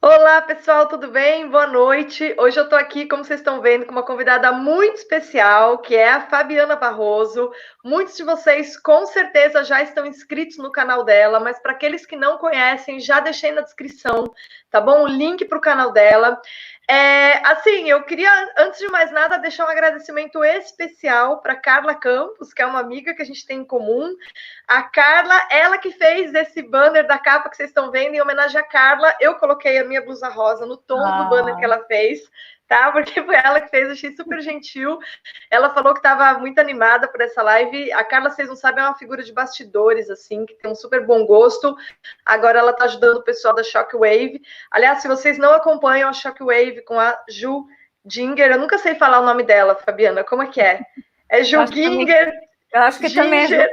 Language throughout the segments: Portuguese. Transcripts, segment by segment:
Olá, pessoal, tudo bem? Boa noite. Hoje eu tô aqui, como vocês estão vendo, com uma convidada muito especial, que é a Fabiana Barroso. Muitos de vocês com certeza já estão inscritos no canal dela, mas para aqueles que não conhecem, já deixei na descrição, tá bom? O link para o canal dela. Assim, eu queria, antes de mais nada, deixar um agradecimento especial para Carla Campos, que é uma amiga que a gente tem em comum. A Carla, ela que fez esse banner da capa que vocês estão vendo, em homenagem à Carla, eu coloquei a minha blusa rosa no tom do banner que ela fez, tá? Porque foi ela que fez, achei super gentil. Ela falou que estava muito animada por essa live. A Carla, vocês não sabem, é uma figura de bastidores, assim, que tem um super bom gosto. Agora ela está ajudando o pessoal da Shockwave. Aliás, se vocês não acompanham a Shockwave com a Ju Ginger, eu nunca sei falar o nome dela, Fabiana, como é que é? É Ju Ginger. Eu acho que também Ginger.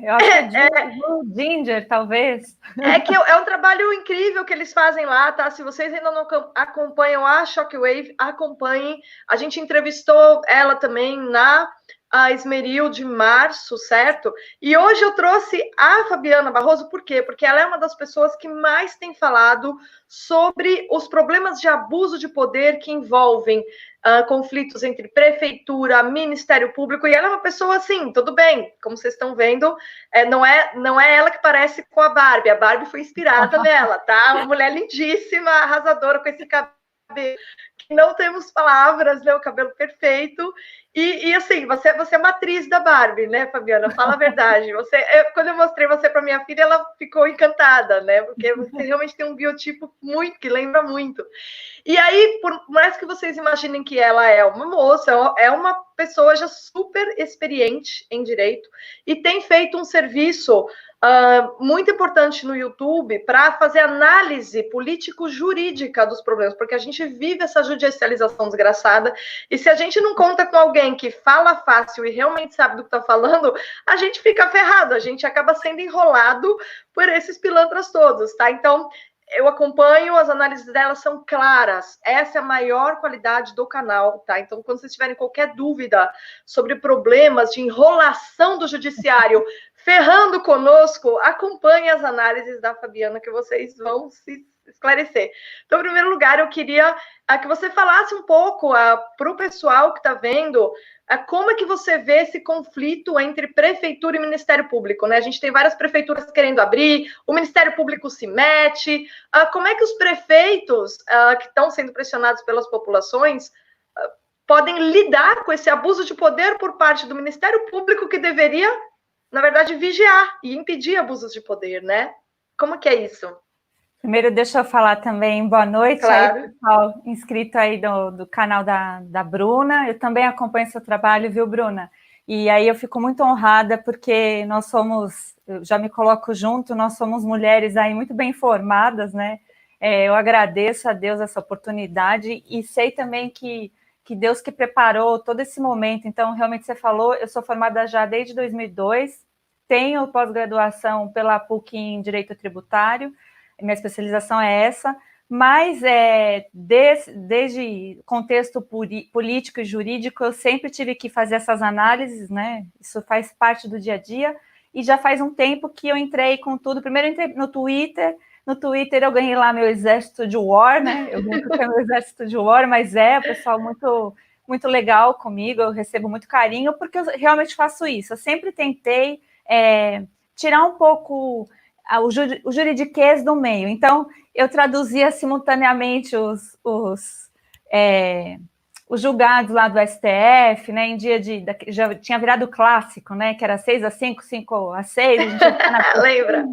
eu acho que é Ginger, talvez. É que é um trabalho incrível que eles fazem lá, tá? Se vocês ainda não acompanham a Shockwave, acompanhem. A gente entrevistou ela também na Esmeril de março, certo? E hoje eu trouxe a Fabiana Barroso, por quê? Porque ela é uma das pessoas que mais tem falado sobre os problemas de abuso de poder que envolvem conflitos entre prefeitura, Ministério Público, e ela é uma pessoa assim, tudo bem, como vocês estão vendo, não é ela que parece com a Barbie foi inspirada nela, tá? Uma mulher lindíssima, arrasadora, com esse cabelo que não temos palavras, né? O cabelo perfeito. E assim, você é uma atriz da Barbie, né, Fabiana? Fala a verdade. Quando eu mostrei você para minha filha, ela ficou encantada, né? Porque você realmente tem um biotipo muito que lembra muito. E aí, por mais que vocês imaginem que ela é uma moça, é uma pessoa já super experiente em direito e tem feito um serviço muito importante no YouTube para fazer análise político-jurídica dos problemas, porque a gente vive essa judicialização desgraçada, e se a gente não conta com alguém que fala fácil e realmente sabe do que está falando, a gente fica ferrado, a gente acaba sendo enrolado por esses pilantras todos, tá? Então, eu acompanho, as análises delas são claras. Essa é a maior qualidade do canal, tá? Então, quando vocês tiverem qualquer dúvida sobre problemas de enrolação do judiciário ferrando conosco, acompanhe as análises da Fabiana que vocês vão se esclarecer. Então, em primeiro lugar, eu queria que você falasse um pouco para o pessoal que está vendo como é que você vê esse conflito entre prefeitura e Ministério Público, né? A gente tem várias prefeituras querendo abrir, o Ministério Público se mete. Como é que os prefeitos que estão sendo pressionados pelas populações podem lidar com esse abuso de poder por parte do Ministério Público, que deveria, na verdade, vigiar e impedir abusos de poder, né? Como que é isso? Primeiro, deixa eu falar também boa noite Claro. aí, pessoal inscrito aí do canal da Bruna. Eu também acompanho seu trabalho, viu, Bruna? E aí eu fico muito honrada porque nós somos, eu já me coloco junto, nós somos mulheres aí muito bem formadas, né? Eu agradeço a Deus essa oportunidade e sei também que Deus que preparou todo esse momento. Então, realmente você falou, eu sou formada já desde 2002, tenho pós-graduação pela PUC em Direito Tributário, minha especialização é essa, mas desde contexto político e jurídico, eu sempre tive que fazer essas análises, né? Isso faz parte do dia a dia, e já faz um tempo que eu entrei com tudo. Primeiro eu entrei no Twitter eu ganhei lá meu exército de war, né? Eu nunca tenho meu exército de war, mas o pessoal muito legal comigo, eu recebo muito carinho, porque eu realmente faço isso. Eu sempre tentei tirar um pouco o juridiquês do meio. Então, eu traduzia simultaneamente os julgados lá do STF, né, em dia já tinha virado clássico, né, que era 6-5, 5-6, a gente lembra?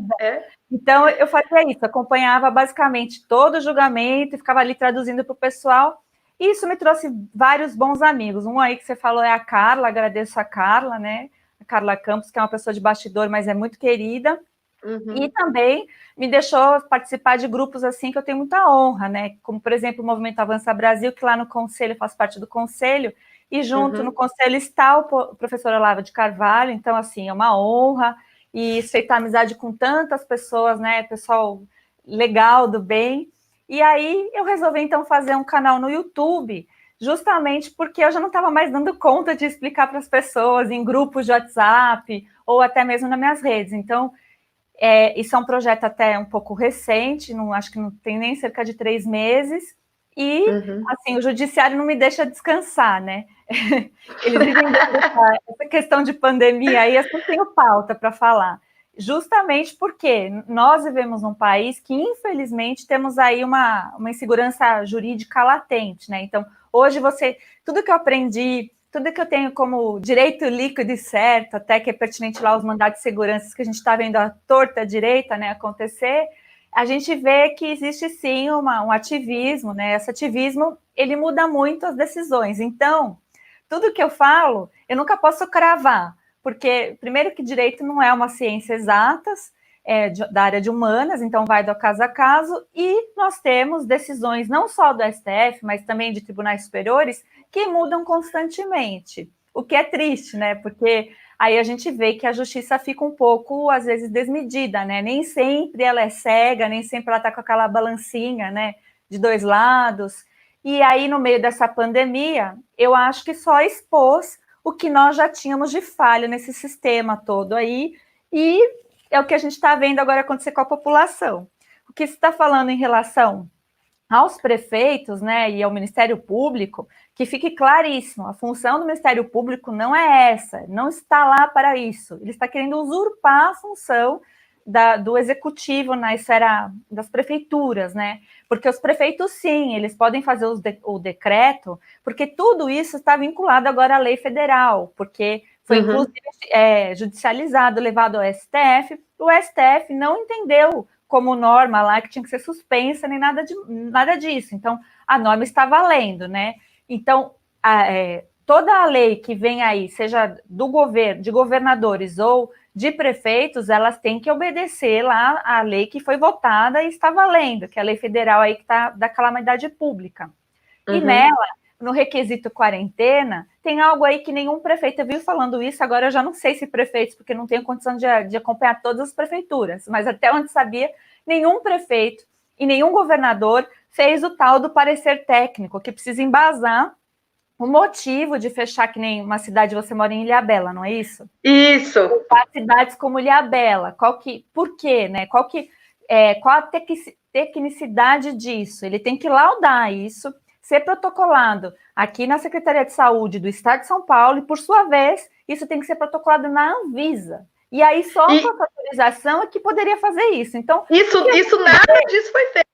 Então, eu fazia isso, acompanhava basicamente todo o julgamento e ficava ali traduzindo para o pessoal, e isso me trouxe vários bons amigos. Um aí que você falou é a Carla, agradeço a Carla, né, a Carla Campos, que é uma pessoa de bastidor, mas é muito querida. Uhum. E também me deixou participar de grupos assim que eu tenho muita honra, né? Como, por exemplo, o Movimento Avança Brasil, que lá no Conselho, eu faço parte do Conselho, e junto no Conselho está o professor Olavo de Carvalho, então, assim, é uma honra, e feitar amizade com tantas pessoas, né? Pessoal legal, do bem. E aí eu resolvi, então, fazer um canal no YouTube, justamente porque eu já não estava mais dando conta de explicar para as pessoas em grupos de WhatsApp, ou até mesmo nas minhas redes. Então, Isso é um projeto até um pouco recente, acho que não tem nem cerca de 3 meses, e assim, o judiciário não me deixa descansar, né? Eles vivem essa questão de pandemia aí, eu não tenho pauta para falar. Justamente porque nós vivemos num país que, infelizmente, temos aí uma insegurança jurídica latente, né? Então, hoje tudo que eu aprendi, tudo que eu tenho como direito líquido e certo, até que é pertinente lá aos mandados de segurança que a gente está vendo a torta direita, né, acontecer, a gente vê que existe sim um ativismo, né? Esse ativismo, ele muda muito as decisões. Então, tudo que eu falo, eu nunca posso cravar, porque, primeiro, que direito não é uma ciência exatas, da área de humanas, então vai do caso a caso, e nós temos decisões não só do STF, mas também de tribunais superiores, que mudam constantemente, o que é triste, né? Porque aí a gente vê que a justiça fica um pouco, às vezes, desmedida, né? Nem sempre ela é cega, nem sempre ela está com aquela balancinha, né, de 2 lados. E aí, no meio dessa pandemia, eu acho que só expôs o que nós já tínhamos de falha nesse sistema todo aí, e é o que a gente está vendo agora acontecer com a população. O que você está falando em relação aos prefeitos, né, e ao Ministério Público, que fique claríssimo, a função do Ministério Público não é essa, não está lá para isso. Ele está querendo usurpar a função do executivo na esfera das prefeituras, né? Porque os prefeitos, sim, eles podem fazer o decreto, porque tudo isso está vinculado agora à lei federal, porque foi, inclusive, judicializado, levado ao STF, o STF não entendeu como norma lá que tinha que ser suspensa, nem nada disso. Então, a norma está valendo, né? Então, toda a lei que vem aí, seja do governo, de governadores ou de prefeitos, elas têm que obedecer lá a lei que foi votada e está valendo, que é a lei federal aí que está da calamidade pública. E nela, no requisito quarentena, tem algo aí que nenhum prefeito, eu vi falando isso, agora eu já não sei se prefeitos, porque não tenho condição de acompanhar todas as prefeituras, mas até onde sabia, nenhum prefeito e nenhum governador fez o tal do parecer técnico, que precisa embasar o motivo de fechar, que nem uma cidade, você mora em Ilhabela, não é isso? Isso. Cidades como Ilhabela, por quê, né? Qual a tecnicidade disso? Ele tem que laudar isso, ser protocolado aqui na Secretaria de Saúde do Estado de São Paulo, e, por sua vez, isso tem que ser protocolado na Anvisa. E aí, só com a autorização é que poderia fazer isso. Então, nada disso foi feito.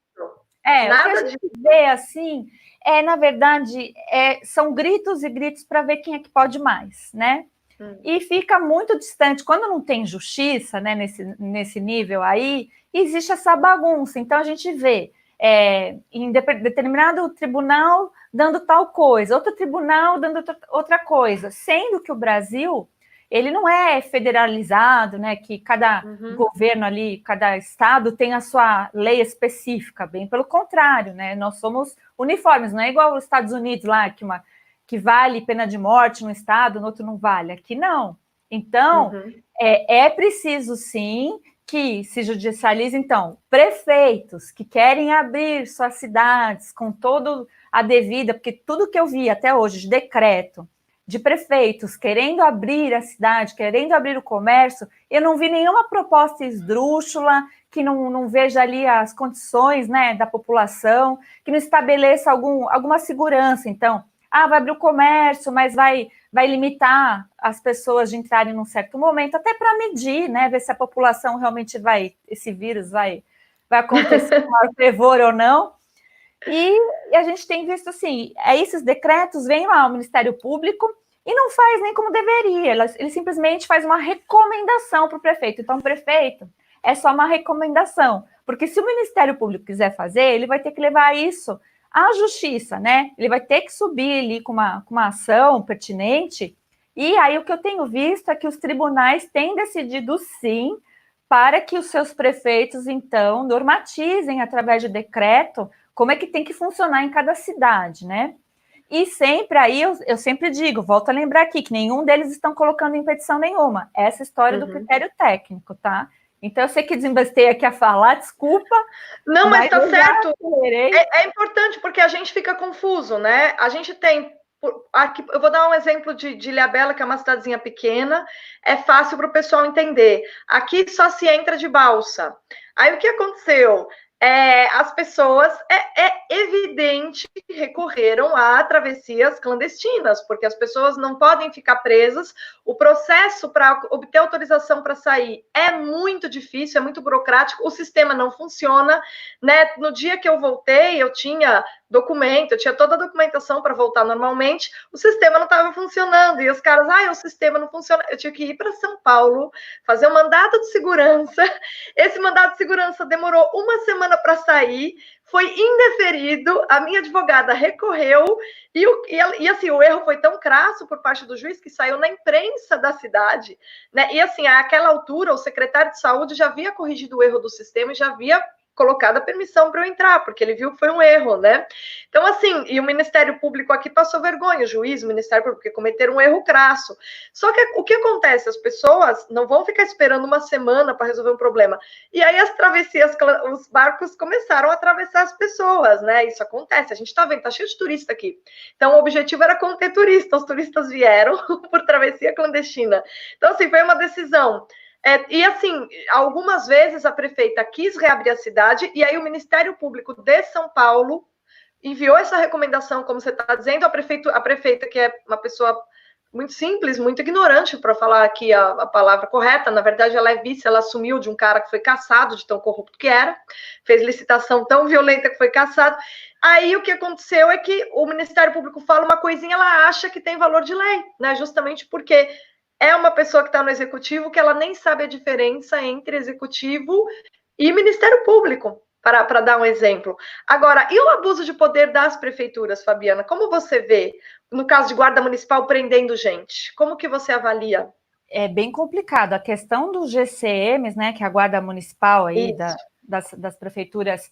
Nada o que a gente vê, assim, na verdade, são gritos e gritos para ver quem é que pode mais, né? E fica muito distante. Quando não tem justiça, né, nesse nível aí, existe essa bagunça. Então, a gente vê em determinado tribunal dando tal coisa, outro tribunal dando outra coisa, sendo que o Brasil, ele não é federalizado, né, que cada governo ali, cada estado tem a sua lei específica, bem pelo contrário, né, nós somos uniformes, não é igual os Estados Unidos lá, que vale pena de morte no estado, no outro não vale, aqui não. Então, é preciso sim que se judicialize, então, prefeitos que querem abrir suas cidades com toda a devida, porque tudo que eu vi até hoje de decreto, de prefeitos querendo abrir a cidade, querendo abrir o comércio, eu não vi nenhuma proposta esdrúxula, que não veja ali as condições, né, da população, que não estabeleça alguma segurança. Então, vai abrir o comércio, mas vai limitar as pessoas de entrarem num certo momento, até para medir, né, ver se a população realmente esse vírus vai acontecer com maior fervor ou não. E a gente tem visto assim, esses decretos vêm lá ao Ministério Público e não faz nem como deveria, ele simplesmente faz uma recomendação para o prefeito. Então, o prefeito é só uma recomendação, porque se o Ministério Público quiser fazer, ele vai ter que levar isso à justiça, né? Ele vai ter que subir ali com uma ação pertinente, e aí o que eu tenho visto é que os tribunais têm decidido sim, para que os seus prefeitos, então, normatizem através de decreto como é que tem que funcionar em cada cidade, né? E sempre aí, eu sempre digo, volto a lembrar aqui, que nenhum deles estão colocando em petição nenhuma. Essa história do critério técnico, tá? Então, eu sei que desembestei aqui a falar, desculpa. Não, mas tá certo. É importante porque a gente fica confuso, né? A gente tem Aqui, eu vou dar um exemplo de Ilhabela, que é uma cidadezinha pequena, é fácil para o pessoal entender. Aqui só se entra de balsa. Aí o que aconteceu? As pessoas, evidente que recorreram a travessias clandestinas, porque as pessoas não podem ficar presas. O processo para obter autorização para sair é muito difícil, é muito burocrático, o sistema não funciona, né? No dia que eu voltei, eu tinha documento, eu tinha toda a documentação para voltar normalmente, o sistema não estava funcionando, e os caras, o sistema não funciona, eu tinha que ir para São Paulo, fazer um mandado de segurança, esse mandado de segurança demorou uma semana para sair, foi indeferido, a minha advogada recorreu, e assim, o erro foi tão crasso por parte do juiz que saiu na imprensa da cidade, né? E assim, àquela altura, o secretário de saúde já havia corrigido o erro do sistema e já havia colocado a permissão para eu entrar, porque ele viu que foi um erro, né? Então, assim, e o Ministério Público aqui passou vergonha, o juiz, o Ministério Público, porque cometeram um erro crasso. Só que o que acontece? As pessoas não vão ficar esperando uma semana para resolver um problema. E aí as travessias, os barcos começaram a atravessar as pessoas, né? Isso acontece, a gente tá vendo, tá cheio de turista aqui. Então, o objetivo era conter turista, os turistas vieram por travessia clandestina. Então, assim, foi uma decisão. E assim, algumas vezes a prefeita quis reabrir a cidade, e aí o Ministério Público de São Paulo enviou essa recomendação, como você está dizendo, a prefeita, que é uma pessoa muito simples, muito ignorante, para falar aqui a palavra correta, na verdade ela é vice, ela assumiu de um cara que foi cassado, de tão corrupto que era, fez licitação tão violenta que foi cassado. Aí o que aconteceu é que o Ministério Público fala uma coisinha, ela acha que tem valor de lei, né? Justamente porque é uma pessoa que está no executivo que ela nem sabe a diferença entre executivo e Ministério Público, para dar um exemplo. Agora, e o abuso de poder das prefeituras, Fabiana? Como você vê, no caso de guarda municipal prendendo gente? Como que você avalia? É bem complicado. A questão dos GCMs, né, que é a guarda municipal aí das prefeituras,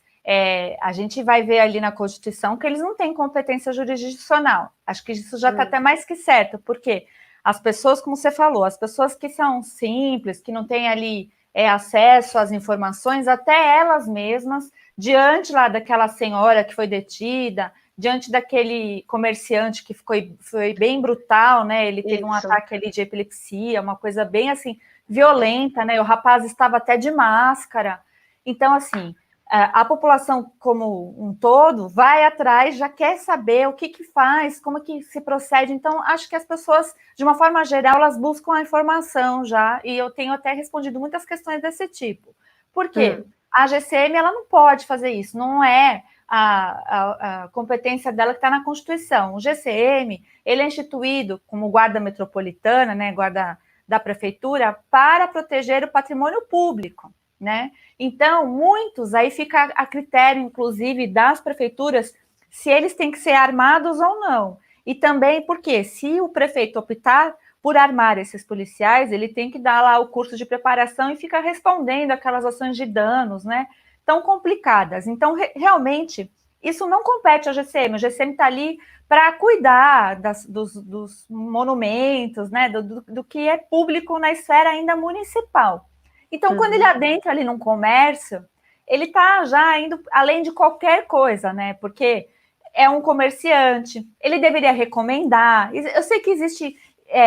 a gente vai ver ali na Constituição que eles não têm competência jurisdicional. Acho que isso já está até mais que certo, porque as pessoas, como você falou, as pessoas que são simples, que não têm ali acesso às informações, até elas mesmas, diante lá daquela senhora que foi detida, diante daquele comerciante que foi bem brutal, né? Ele teve um ataque ali de epilepsia, uma coisa bem assim violenta, né? O rapaz estava até de máscara. Então, assim, a população como um todo vai atrás, já quer saber o que faz, como que se procede. Então, acho que as pessoas, de uma forma geral, elas buscam a informação já, e eu tenho até respondido muitas questões desse tipo. Por quê? A GCM, ela não pode fazer isso, não é a competência dela que está na Constituição. O GCM, ele é instituído como guarda metropolitana, né, guarda da prefeitura, para proteger o patrimônio público, né? Então, muitos, aí fica a critério, inclusive, das prefeituras, se eles têm que ser armados ou não. E também porque, se o prefeito optar por armar esses policiais, ele tem que dar lá o curso de preparação e ficar respondendo aquelas ações de danos, né? Tão complicadas. Então, realmente, isso não compete ao GCM. O GCM está ali para cuidar dos monumentos, né? Do que é público na esfera ainda municipal. Então, quando ele adentra ali num comércio, ele está já indo além de qualquer coisa, né? Porque é um comerciante, ele deveria recomendar. Eu sei que existe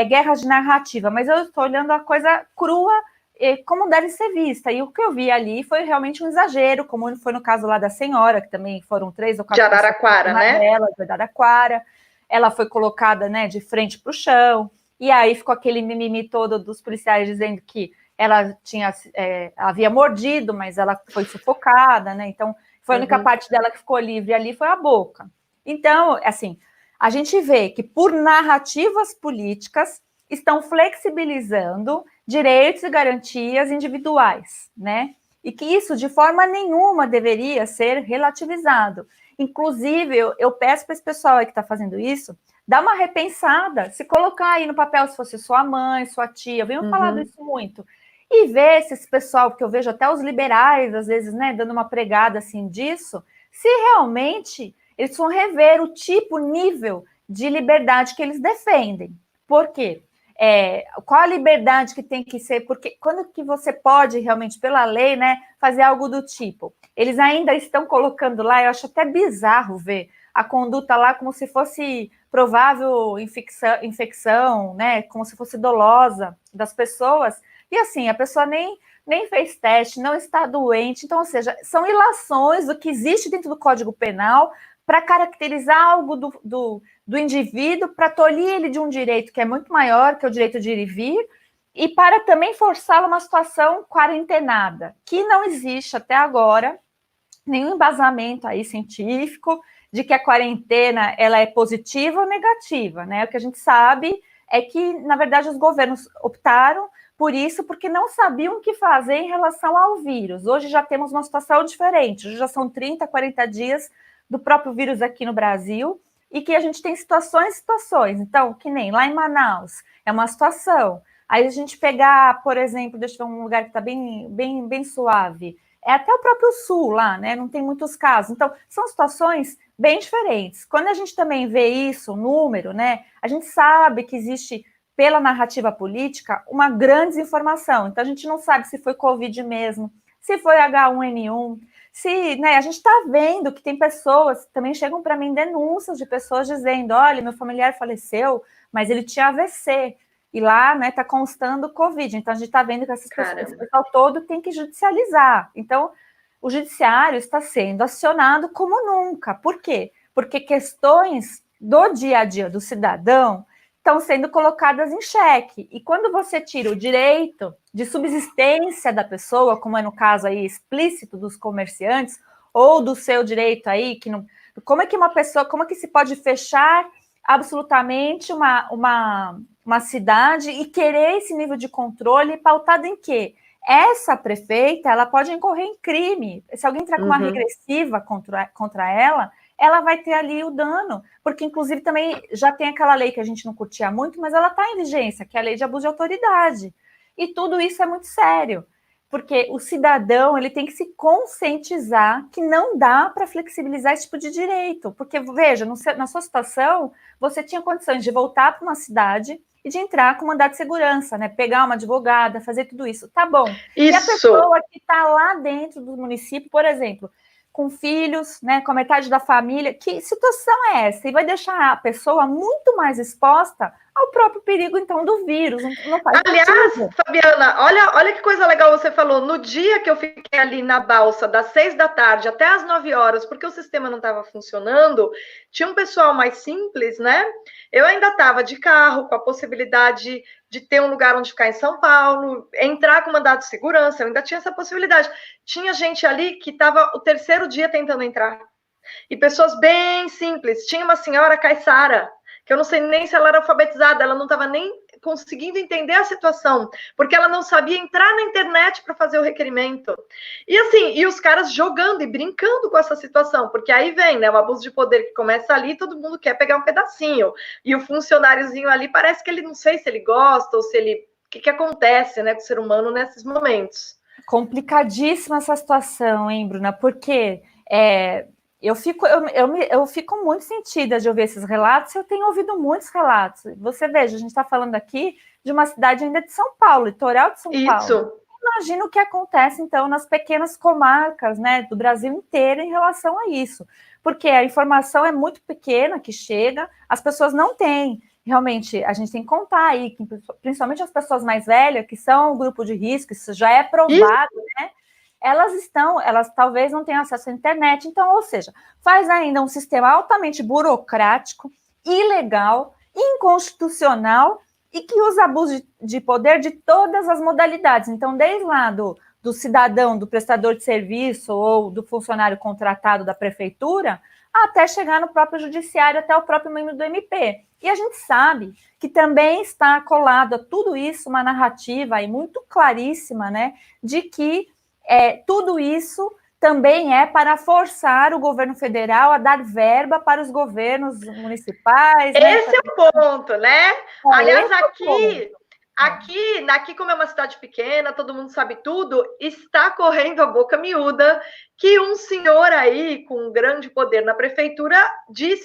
guerra de narrativa, mas eu estou olhando a coisa crua como deve ser vista. E o que eu vi ali foi realmente um exagero, como foi no caso lá da senhora, que também foram 3 ou 4 de Araraquara, né? De Araraquara. Ela foi colocada, né, de frente para o chão, e aí ficou aquele mimimi todo dos policiais dizendo que ela havia mordido, mas ela foi sufocada, né? Então, foi a única parte dela que ficou livre ali foi a boca. Então, assim, a gente vê que por narrativas políticas estão flexibilizando direitos e garantias individuais, né? E que isso, de forma nenhuma, deveria ser relativizado. Inclusive, eu peço para esse pessoal aí que está fazendo isso, dar uma repensada, se colocar aí no papel se fosse sua mãe, sua tia, eu venho falando isso muito, e ver se esse pessoal, porque eu vejo até os liberais, às vezes, né, dando uma pregada assim disso, se realmente eles vão rever o tipo, nível de liberdade que eles defendem. Por quê? Qual a liberdade que tem que ser? Porque quando que você pode realmente, pela lei, né, fazer algo do tipo? Eles ainda estão colocando lá, eu acho até bizarro ver a conduta lá como se fosse provável infecção, né? Como se fosse dolosa das pessoas. E assim, a pessoa nem fez teste, não está doente. Então, ou seja, são ilações do que existe dentro do Código Penal para caracterizar algo do indivíduo, para tolir ele de um direito que é muito maior, que é o direito de ir e vir, e para também forçá-lo a uma situação quarentenada, que não existe até agora nenhum embasamento aí científico de que a quarentena ela é positiva ou negativa, né? O que a gente sabe é que, na verdade, os governos optaram por isso porque não sabiam o que fazer em relação ao vírus. Hoje já temos uma situação diferente, hoje já são 30, 40 dias do próprio vírus aqui no Brasil, e que a gente tem situações. Então, que nem lá em Manaus, é uma situação. Aí a gente pegar, por exemplo, deixa eu ver um lugar que está bem suave, é até o próprio Sul lá, né? Não tem muitos casos. Então, são situações bem diferentes. Quando a gente também vê isso, o número, né? A gente sabe que existe, pela narrativa política, uma grande desinformação. Então, a gente não sabe se foi Covid mesmo, se foi H1N1, se, né, a gente está vendo que tem pessoas, também chegam para mim denúncias de pessoas dizendo, olha, meu familiar faleceu, mas ele tinha AVC, e lá, né, está constando Covid. Então, a gente está vendo que esse pessoal todo tem que judicializar. Então, o judiciário está sendo acionado como nunca. Por quê? Porque questões do dia a dia do cidadão estão sendo colocadas em xeque. E quando você tira o direito de subsistência da pessoa, como é no caso aí explícito dos comerciantes, ou do seu direito aí, que não, como é que uma pessoa, como é que se pode fechar absolutamente uma cidade e querer esse nível de controle pautado em quê? Essa prefeita, ela pode incorrer em crime. Se alguém entrar com uma regressiva contra ela, ela vai ter ali o dano, porque inclusive também já tem aquela lei que a gente não curtia muito, mas ela está em vigência, que é a lei de abuso de autoridade. E tudo isso é muito sério, porque o cidadão ele tem que se conscientizar que não dá para flexibilizar esse tipo de direito, porque veja, na sua situação, você tinha condições de voltar para uma cidade e de entrar com mandado de segurança, né? Pegar uma advogada, fazer tudo isso, tá bom. Isso. E a pessoa que está lá dentro do município, por exemplo, com filhos, né, com a metade da família, que situação é essa? E vai deixar a pessoa muito mais exposta ao próprio perigo, então, do vírus. Não faz Aliás, sentido. Fabiana, olha que coisa legal você falou. No dia que eu fiquei ali na balsa, das 6 da tarde até as 9 horas, porque o sistema não estava funcionando, tinha um pessoal mais simples, né? Eu ainda estava de carro, com a possibilidade de ter um lugar onde ficar em São Paulo, entrar com mandado de segurança, eu ainda tinha essa possibilidade. Tinha gente ali que estava o terceiro dia tentando entrar. E pessoas bem simples. Tinha uma senhora caiçara, que eu não sei nem se ela era alfabetizada, ela não estava nem conseguindo entender a situação, porque ela não sabia entrar na internet para fazer o requerimento. E assim, e os caras jogando e brincando com essa situação, porque aí vem, né, o abuso de poder que começa ali, todo mundo quer pegar um pedacinho. E o funcionáriozinho ali parece que ele, não sei se ele gosta ou se ele... O que acontece, né, com o ser humano nesses momentos? Complicadíssima essa situação, hein, Bruna? Porque eu fico muito sentida de ouvir esses relatos. Eu tenho ouvido muitos relatos. Você veja, a gente está falando aqui de uma cidade ainda de São Paulo, litoral de São Paulo. Imagina o que acontece, então, nas pequenas comarcas, né, do Brasil inteiro em relação a isso. Porque a informação é muito pequena que chega, as pessoas não têm. Realmente, a gente tem que contar aí, que, principalmente as pessoas mais velhas, que são um grupo de risco, isso já é provado, né? Elas talvez não tenham acesso à internet, então, ou seja, faz ainda um sistema altamente burocrático, ilegal, inconstitucional e que usa abuso de poder de todas as modalidades. Então, desde lá do cidadão, do prestador de serviço ou do funcionário contratado da prefeitura, até chegar no próprio judiciário, até o próprio membro do MP. E a gente sabe que também está colado a tudo isso uma narrativa aí muito claríssima, né, de que tudo isso também é para forçar o governo federal a dar verba para os governos municipais. Esse é o ponto, né? Aliás, aqui, como é uma cidade pequena, todo mundo sabe tudo, está correndo a boca miúda que um senhor aí, com um grande poder na prefeitura,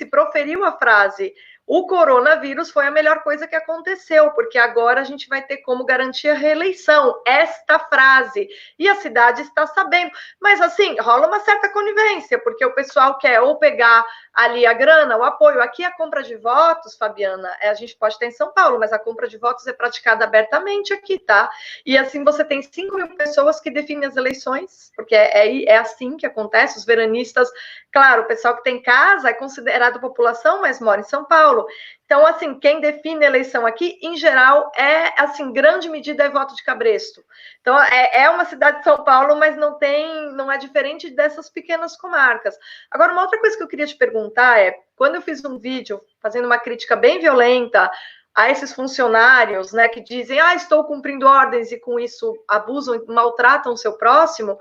proferiu a frase: o coronavírus foi a melhor coisa que aconteceu, porque agora a gente vai ter como garantir a reeleição, esta frase, e a cidade está sabendo, mas assim, rola uma certa conivência, porque o pessoal quer ou pegar ali a grana, o apoio, aqui a compra de votos, Fabiana, a gente pode ter em São Paulo, mas a compra de votos é praticada abertamente aqui, tá? E assim você tem 5.000 pessoas que definem as eleições, porque é assim que acontece, os veranistas, claro, o pessoal que tem casa é considerado população, mas mora em São Paulo. Então, assim, quem define a eleição aqui, em geral, assim, grande medida é voto de cabresto. Então, é uma cidade de São Paulo, mas não é diferente dessas pequenas comarcas. Agora, uma outra coisa que eu queria te perguntar é, quando eu fiz um vídeo fazendo uma crítica bem violenta a esses funcionários, né, que dizem, estou cumprindo ordens e com isso abusam e maltratam o seu próximo,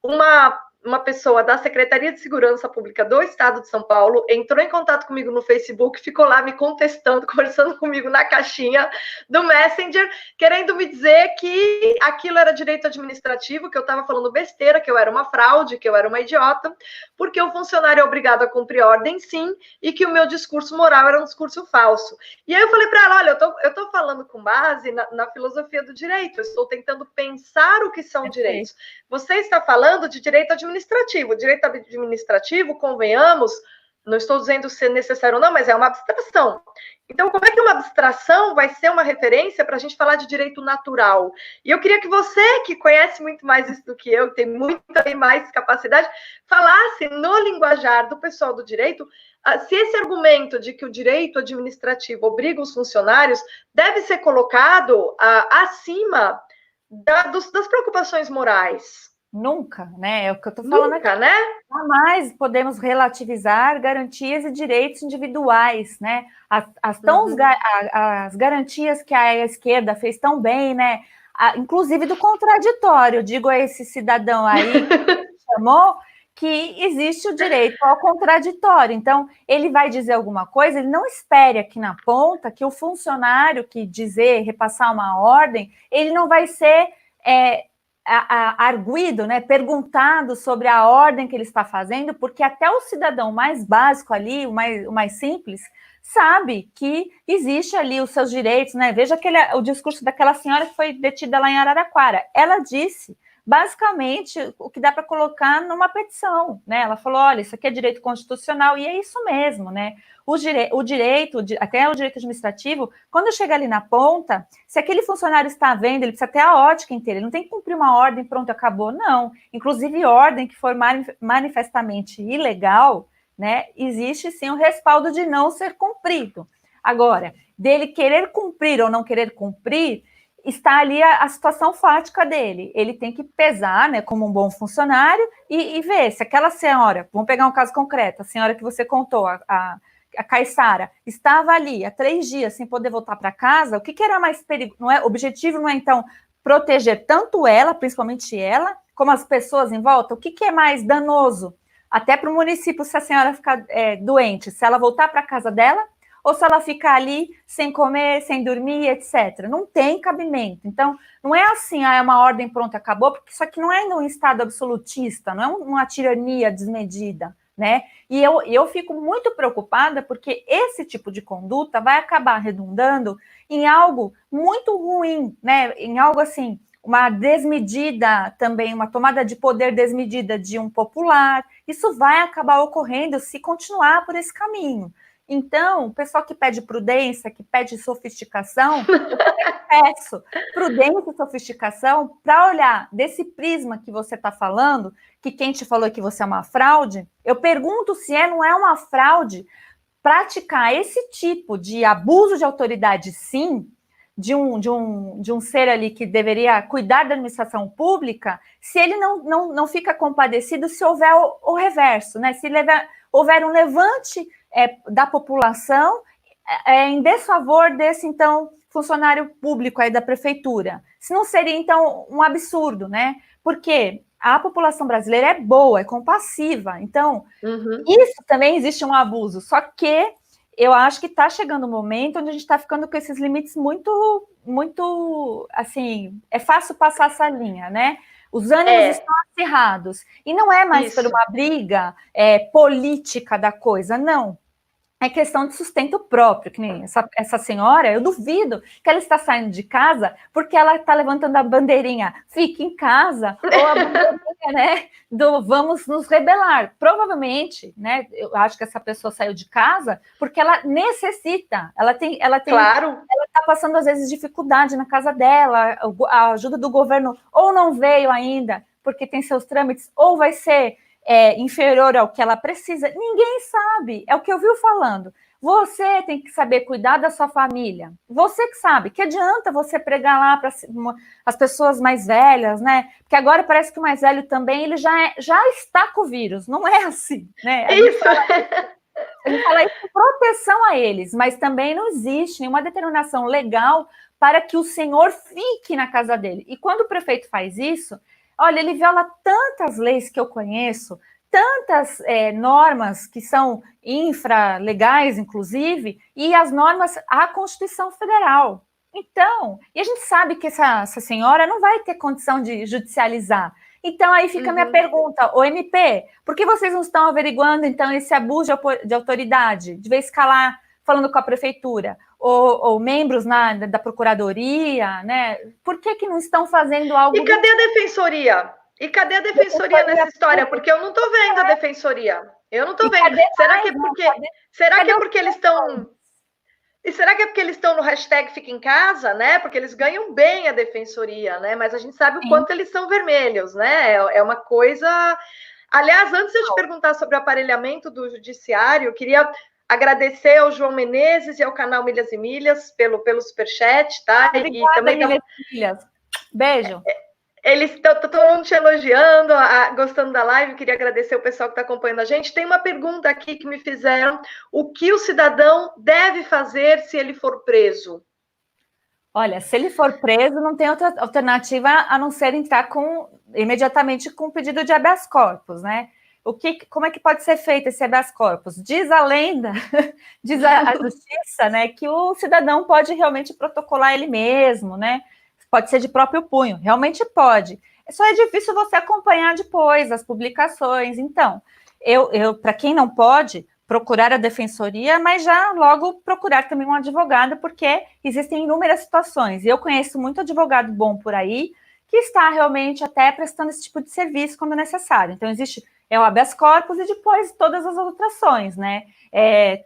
uma pessoa da Secretaria de Segurança Pública do Estado de São Paulo entrou em contato comigo no Facebook, ficou lá me contestando, conversando comigo na caixinha do Messenger, querendo me dizer que aquilo era direito administrativo, que eu estava falando besteira, que eu era uma fraude, que eu era uma idiota, porque o funcionário é obrigado a cumprir ordem, sim, e que o meu discurso moral era um discurso falso. E aí eu falei para ela, olha, eu estou falando com base na filosofia do direito, eu estou tentando pensar o que são direitos. Você está falando de direito administrativo. Direito administrativo, convenhamos, não estou dizendo ser necessário ou não, mas é uma abstração. Então, como é que uma abstração vai ser uma referência para a gente falar de direito natural? E eu queria que você, que conhece muito mais isso do que eu, tem muito mais capacidade, falasse no linguajar do pessoal do direito, se esse argumento de que o direito administrativo obriga os funcionários deve ser colocado acima das preocupações morais. Nunca, né? É o que eu estou falando Nunca, aqui. Né? Jamais podemos relativizar garantias e direitos individuais, né? As garantias que a esquerda fez tão bem, né? Inclusive do contraditório, digo a esse cidadão aí que chamou que existe o direito ao contraditório. Então, ele vai dizer alguma coisa, ele não espere aqui na ponta que o funcionário que repassar uma ordem, ele não vai ser arguido, né, perguntado sobre a ordem que ele está fazendo, porque até o cidadão mais básico ali, o mais simples, sabe que existe ali os seus direitos, né? Veja o discurso daquela senhora que foi detida lá em Araraquara. Ela disse, basicamente, o que dá para colocar numa petição, né? Ela falou, olha, isso aqui é direito constitucional, e é isso mesmo, né? O direito, até o direito administrativo, quando chega ali na ponta, se aquele funcionário está vendo, ele precisa ter a ótica inteira, ele não tem que cumprir uma ordem, pronto, acabou, não. Inclusive, ordem que for manifestamente ilegal, né, existe sim o respaldo de não ser cumprido. Agora, dele querer cumprir ou não querer cumprir, está ali a situação fática dele. Ele tem que pesar, né, como um bom funcionário e ver se aquela senhora, vamos pegar um caso concreto, a senhora que você contou, a Caissara, estava ali há 3 dias sem poder voltar para casa, o que era mais perigoso? O objetivo não é, então, proteger tanto ela, principalmente ela, como as pessoas em volta? O que é mais danoso? Até para o município, se a senhora ficar doente, se ela voltar para a casa dela, ou se ela ficar ali sem comer, sem dormir, etc. Não tem cabimento. Então, não é assim, é uma ordem, pronto, acabou, porque isso aqui não é um Estado absolutista, não é uma tirania desmedida, né? E eu fico muito preocupada porque esse tipo de conduta vai acabar redundando em algo muito ruim, né? Em algo assim, uma desmedida também, uma tomada de poder desmedida de um popular. Isso vai acabar ocorrendo se continuar por esse caminho. Então, o pessoal que pede prudência, que pede sofisticação, eu também peço prudência e sofisticação para olhar desse prisma que você está falando, que quem te falou que você é uma fraude, eu pergunto se não é uma fraude praticar esse tipo de abuso de autoridade, sim, de um ser ali que deveria cuidar da administração pública, se ele não fica compadecido se houver o reverso, né? Se houver um levante da população em desfavor desse, então, funcionário público aí da prefeitura. Se não seria, então, um absurdo, né? Porque a população brasileira é boa, é compassiva. Então, isso também existe um abuso. Só que eu acho que está chegando um momento onde a gente está ficando com esses limites muito, muito, assim, é fácil passar essa linha, né? Os ânimos estão acirrados. E não é mais por uma briga política da coisa, não. é questão de sustento próprio, que nem essa senhora, eu duvido que ela está saindo de casa porque ela está levantando a bandeirinha, fique em casa, ou a bandeirinha, né, do vamos nos rebelar. Provavelmente, né, eu acho que essa pessoa saiu de casa porque ela necessita, Claro. Ela está passando, às vezes, dificuldade na casa dela, a ajuda do governo ou não veio ainda, porque tem seus trâmites, ou vai ser inferior ao que ela precisa, ninguém sabe, é o que eu vi falando. Você tem que saber cuidar da sua família. Você que sabe. Que adianta você pregar lá para as pessoas mais velhas, né? Porque agora parece que o mais velho também ele já está com o vírus. Não é assim, né? A gente fala isso com proteção a eles, mas também não existe nenhuma determinação legal para que o senhor fique na casa dele. E quando o prefeito faz isso, olha, ele viola tantas leis que eu conheço, tantas normas que são infralegais, inclusive, e as normas à Constituição Federal. Então, e a gente sabe que essa senhora não vai ter condição de judicializar. Então, aí fica a minha pergunta, o MP, por que vocês não estão averiguando, então, esse abuso de autoridade? De vez calar, falando com a prefeitura, ou membros da procuradoria, né? Por que não estão fazendo algo... E cadê a defensoria? E cadê a defensoria nessa história? Porque eu não estou vendo a defensoria. Eu não estou vendo. Será que é porque eles estão... E será que é porque eles estão no hashtag Fica em Casa, né? Porque eles ganham bem a defensoria, né? Mas a gente sabe o quanto eles são vermelhos, né? É uma coisa... Aliás, antes de eu te perguntar sobre o aparelhamento do judiciário, eu queria agradecer ao João Menezes e ao canal Milhas e Milhas pelo superchat, tá? Obrigada, e também Milhas e Milhas. Beijo. Eles estão todo mundo te elogiando, gostando da live. Queria agradecer o pessoal que está acompanhando a gente. Tem uma pergunta aqui que me fizeram: o que o cidadão deve fazer se ele for preso? Olha, se ele for preso, não tem outra alternativa a não ser entrar imediatamente com o pedido de habeas corpus, né? Como é que pode ser feito esse habeas corpus? Diz a lenda, diz a justiça, né, que o cidadão pode realmente protocolar ele mesmo, né? Pode ser de próprio punho, realmente pode. Só é difícil você acompanhar depois as publicações. Então, para quem não pode, procurar a defensoria, mas já logo procurar também um advogado, porque existem inúmeras situações. E eu conheço muito advogado bom por aí, que está realmente até prestando esse tipo de serviço quando necessário. Então, existe o habeas corpus e depois todas as outras ações, né?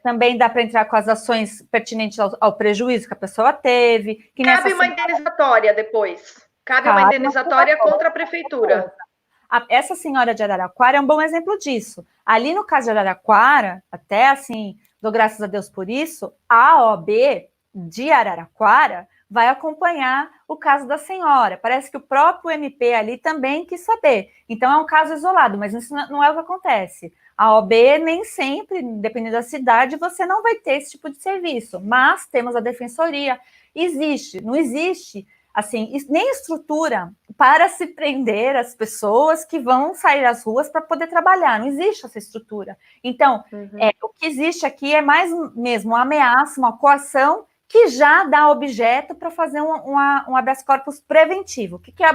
Também dá para entrar com as ações pertinentes ao prejuízo que a pessoa teve. Cabe uma indenizatória depois. Cabe uma indenizatória contra a prefeitura. Essa senhora de Araraquara é um bom exemplo disso. Ali no caso de Araraquara, até assim, dou graças a Deus por isso, a OAB de Araraquara vai acompanhar o caso da senhora. Parece que o próprio MP ali também quis saber. Então, é um caso isolado, mas isso não é o que acontece. A OAB nem sempre, dependendo da cidade, você não vai ter esse tipo de serviço. Mas temos a defensoria. Não existe, assim, nem estrutura para se prender as pessoas que vão sair às ruas para poder trabalhar. Não existe essa estrutura. Então, o que existe aqui é mais mesmo uma ameaça, uma coação, que já dá objeto para fazer um habeas corpus preventivo. O que é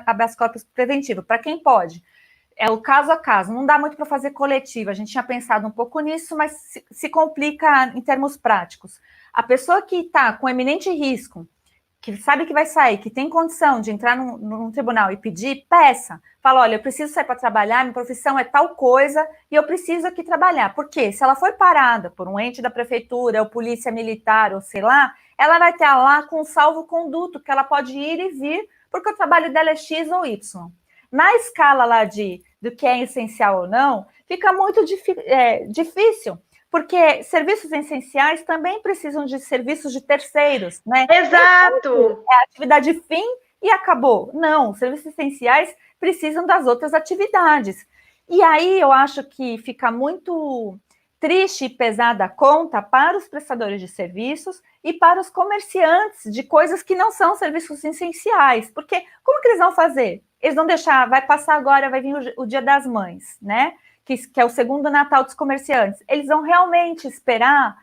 habeas corpus preventivo? Para quem pode? É o caso a caso, não dá muito para fazer coletivo. A gente tinha pensado um pouco nisso, mas se complica em termos práticos. A pessoa que está com eminente risco, que sabe que vai sair, que tem condição de entrar num tribunal e pedir, peça. Fala, olha, eu preciso sair para trabalhar, minha profissão é tal coisa e eu preciso aqui trabalhar. Por quê? Se ela for parada por um ente da prefeitura, ou polícia militar, ou sei lá, ela vai ter lá com um salvo-conduto, que ela pode ir e vir, porque o trabalho dela é X ou Y. Na escala lá do que é essencial ou não, fica muito difícil, porque serviços essenciais também precisam de serviços de terceiros, né? Exato! É a atividade fim e acabou. Não, serviços essenciais precisam das outras atividades. E aí eu acho que fica muito triste e pesada a conta para os prestadores de serviços e para os comerciantes de coisas que não são serviços essenciais. Porque como que eles vão fazer? Eles vão deixar, vai passar agora, vai vir o Dia das Mães, né? Que é o segundo Natal dos comerciantes. Eles vão realmente esperar,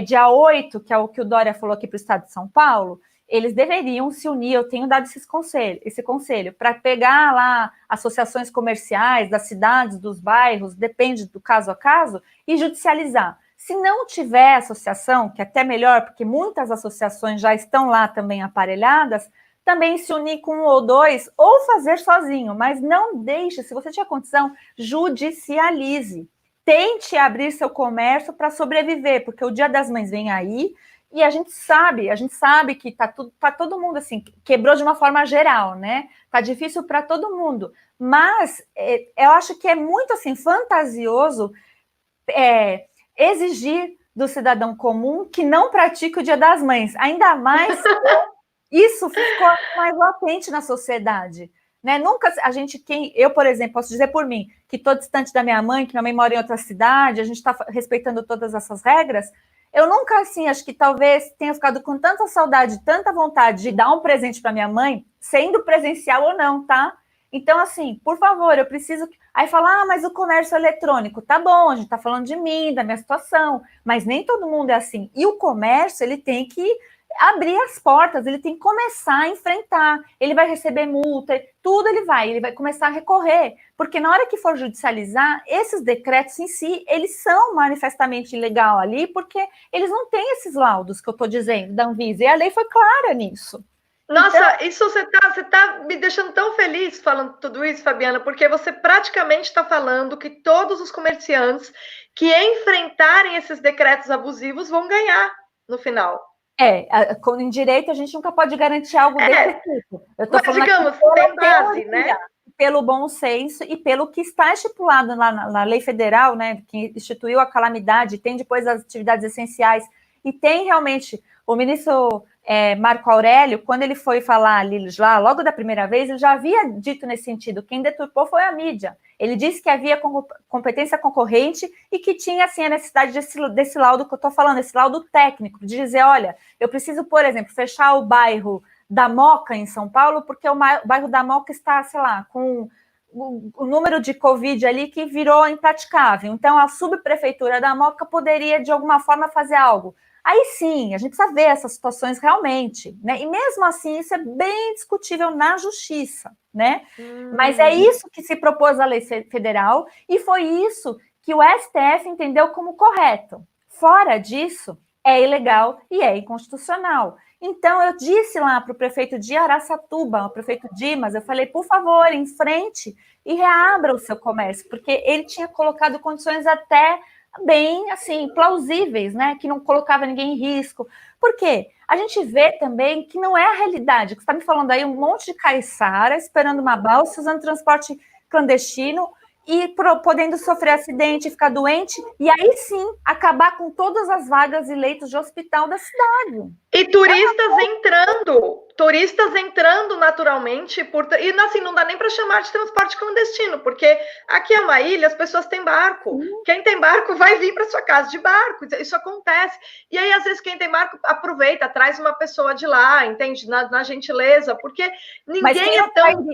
dia 8, que é o que o Dória falou aqui para o estado de São Paulo, eles deveriam se unir, eu tenho dado esse conselho, para pegar lá associações comerciais das cidades, dos bairros, depende do caso a caso, e judicializar. Se não tiver associação, que é até melhor, porque muitas associações já estão lá também aparelhadas, também se unir com um ou dois, ou fazer sozinho, mas não deixe, se você tiver condição, judicialize. Tente abrir seu comércio para sobreviver, porque o Dia das Mães vem aí, e a gente sabe que tá todo mundo assim, quebrou de uma forma geral, né? Tá difícil para todo mundo. Mas eu acho que é muito assim, fantasioso exigir do cidadão comum que não pratique o Dia das Mães, ainda mais isso ficou mais latente na sociedade, né? Nunca a gente, eu, por exemplo, posso dizer por mim, que estou distante da minha mãe, que minha mãe mora em outra cidade, a gente está respeitando todas essas regras. Eu nunca, assim, acho que talvez tenha ficado com tanta saudade, tanta vontade de dar um presente para minha mãe, sendo presencial ou não, tá? Então, assim, por favor, eu preciso. Aí fala, mas o comércio eletrônico, tá bom, a gente tá falando de mim, da minha situação, mas nem todo mundo é assim. E o comércio, ele tem que abrir as portas, ele tem que começar a enfrentar, ele vai receber multa, tudo ele vai começar a recorrer, porque na hora que for judicializar, esses decretos em si, eles são manifestamente ilegal ali, porque eles não têm esses laudos que eu estou dizendo da Anvisa, e a lei foi clara nisso. Nossa, então, isso você tá me deixando tão feliz falando tudo isso, Fabiana, porque você praticamente está falando que todos os comerciantes que enfrentarem esses decretos abusivos vão ganhar no final. Em direito a gente nunca pode garantir algo desse tipo. Eu estou falando digamos, tem base, né? Pelo bom senso e pelo que está estipulado na lei federal, né, que instituiu a calamidade, tem depois as atividades essenciais, e tem realmente o ministro Marco Aurélio, quando ele foi falar ali já, logo da primeira vez, ele já havia dito nesse sentido, quem deturpou foi a mídia. Ele disse que havia competência concorrente e que tinha, assim, a necessidade desse laudo que eu estou falando, esse laudo técnico, de dizer, olha, eu preciso, por exemplo, fechar o bairro da Moca, em São Paulo, porque o bairro da Moca está, sei lá, com o número de Covid ali que virou impraticável. Então, a subprefeitura da Moca poderia, de alguma forma, fazer algo. Aí sim, a gente precisa ver essas situações realmente, né? E mesmo assim, isso é bem discutível na justiça, né? Mas é isso que se propôs a lei federal e foi isso que o STF entendeu como correto. Fora disso, é ilegal e é inconstitucional. Então, eu disse lá para o prefeito de Araçatuba, o prefeito Dimas, eu falei, por favor, em frente e reabra o seu comércio, porque ele tinha colocado condições até bem, assim, plausíveis, né, que não colocava ninguém em risco. Por quê? A gente vê também que não é a realidade, que você está me falando aí um monte de caiçara esperando uma balsa, usando transporte clandestino e podendo sofrer acidente, ficar doente, e aí sim, acabar com todas as vagas e leitos de hospital da cidade. E turistas entrando naturalmente, e assim, não dá nem para chamar de transporte clandestino, porque aqui é uma ilha, as pessoas têm barco. Quem tem barco vai vir para sua casa de barco, isso acontece. E aí, às vezes, quem tem barco aproveita, traz uma pessoa de lá, entende? Na gentileza, porque ninguém é tão...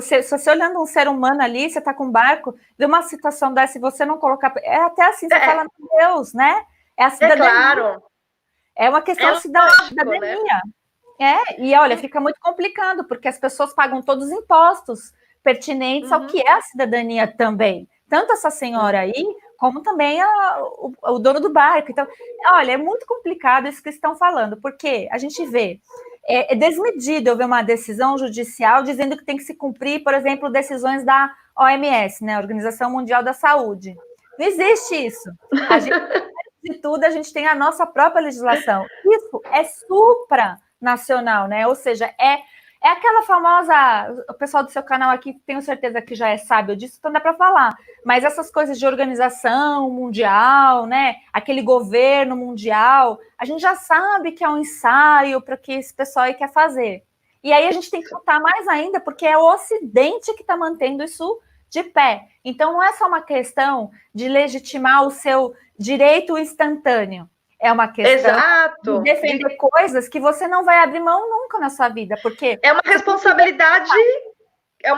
Se você olhando um ser humano ali, você está com um barco, de uma situação dessa, se você não colocar... É até assim, você fala, meu Deus, né? É a cidadania. É claro. É uma questão de cidadania. Né? E olha, fica muito complicado, porque as pessoas pagam todos os impostos pertinentes ao que é a cidadania também. Tanto essa senhora aí, como também o dono do barco. Então, olha, é muito complicado isso que estão falando, porque a gente vê, é desmedido eu ver uma decisão judicial dizendo que tem que se cumprir, por exemplo, decisões da OMS, né, Organização Mundial da Saúde. Não existe isso. A gente, de tudo, a gente tem a nossa própria legislação. Isso é supranacional, né? Ou seja, é aquela famosa... O pessoal do seu canal aqui, tenho certeza que já é sábio disso, então dá para falar. Mas essas coisas de organização mundial, né? Aquele governo mundial, a gente já sabe que é um ensaio para que esse pessoal aí quer fazer. E aí a gente tem que lutar mais ainda, porque é o Ocidente que está mantendo isso de pé. Então, não é só uma questão de legitimar o seu direito instantâneo. É uma questão de defender coisas que você não vai abrir mão nunca na sua vida, porque... É uma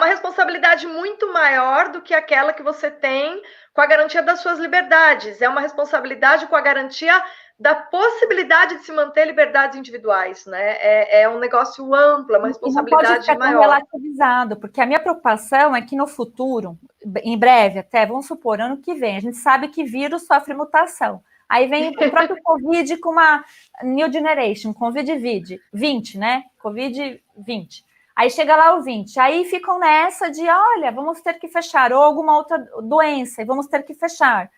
responsabilidade muito maior do que aquela que você tem com a garantia das suas liberdades. É uma responsabilidade com a garantia da possibilidade de se manter liberdades individuais, né? É um negócio amplo, é uma responsabilidade maior. Não pode ficar tão relativizado, porque a minha preocupação é que no futuro, em breve até, vamos supor, ano que vem, a gente sabe que vírus sofre mutação. Aí vem o próprio Covid com uma New Generation, Covid-20, né? Covid-20. Aí chega lá o 20, aí ficam nessa de, olha, vamos ter que fechar, ou alguma outra doença, e vamos ter que fechar.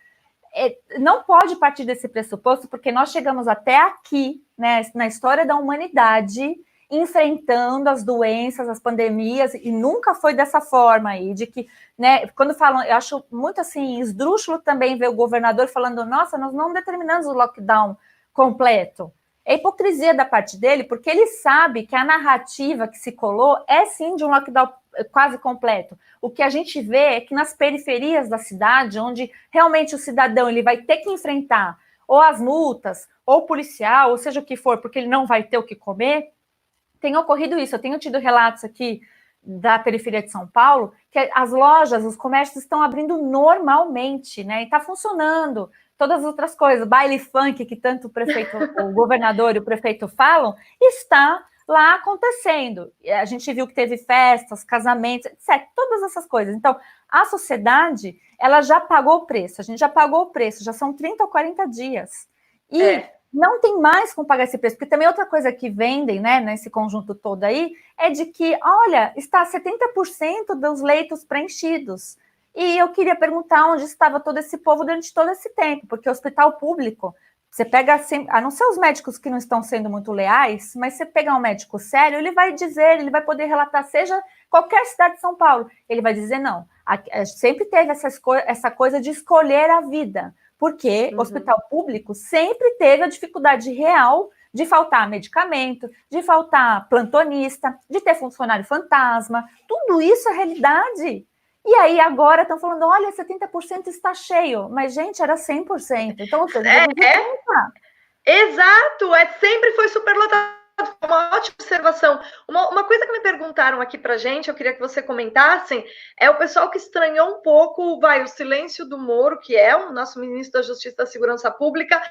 Não pode partir desse pressuposto, porque nós chegamos até aqui, né, na história da humanidade, enfrentando as doenças, as pandemias, e nunca foi dessa forma aí, de que, né, quando falam, eu acho muito assim, esdrúxulo também ver o governador falando, nossa, nós não determinamos o lockdown completo. É hipocrisia da parte dele, porque ele sabe que a narrativa que se colou é sim de um lockdown quase completo. O que a gente vê é que nas periferias da cidade, onde realmente o cidadão ele vai ter que enfrentar ou as multas, ou o policial, ou seja o que for, porque ele não vai ter o que comer, tem ocorrido isso. Eu tenho tido relatos aqui da periferia de São Paulo, que as lojas, os comércios estão abrindo normalmente, né? E está funcionando. Todas as outras coisas, baile funk, que tanto o prefeito, o governador e o prefeito falam, está lá acontecendo. A gente viu que teve festas, casamentos, etc. Todas essas coisas. Então, a sociedade, ela já pagou o preço. A gente já pagou o preço, já são 30 ou 40 dias. E não tem mais como pagar esse preço, porque também outra coisa que vendem, né, nesse conjunto todo aí, é de que, olha, está 70% dos leitos preenchidos. E eu queria perguntar onde estava todo esse povo durante todo esse tempo, porque o hospital público, você pega, assim, a não ser os médicos que não estão sendo muito leais, mas você pegar um médico sério, ele vai dizer, ele vai poder relatar, seja qualquer cidade de São Paulo, ele vai dizer, não, sempre teve essa coisa de escolher a vida, porque o hospital público sempre teve a dificuldade real de faltar medicamento, de faltar plantonista, de ter funcionário fantasma, tudo isso é realidade. E aí agora estão falando, olha, 70% está cheio, mas gente, era 100%. Então, ou seja, exato, sempre foi superlotado. Uma ótima observação. Uma coisa que me perguntaram aqui pra gente, eu queria que você comentassem, é o pessoal que estranhou um pouco, o silêncio do Moro, que é o nosso ministro da Justiça e da Segurança Pública,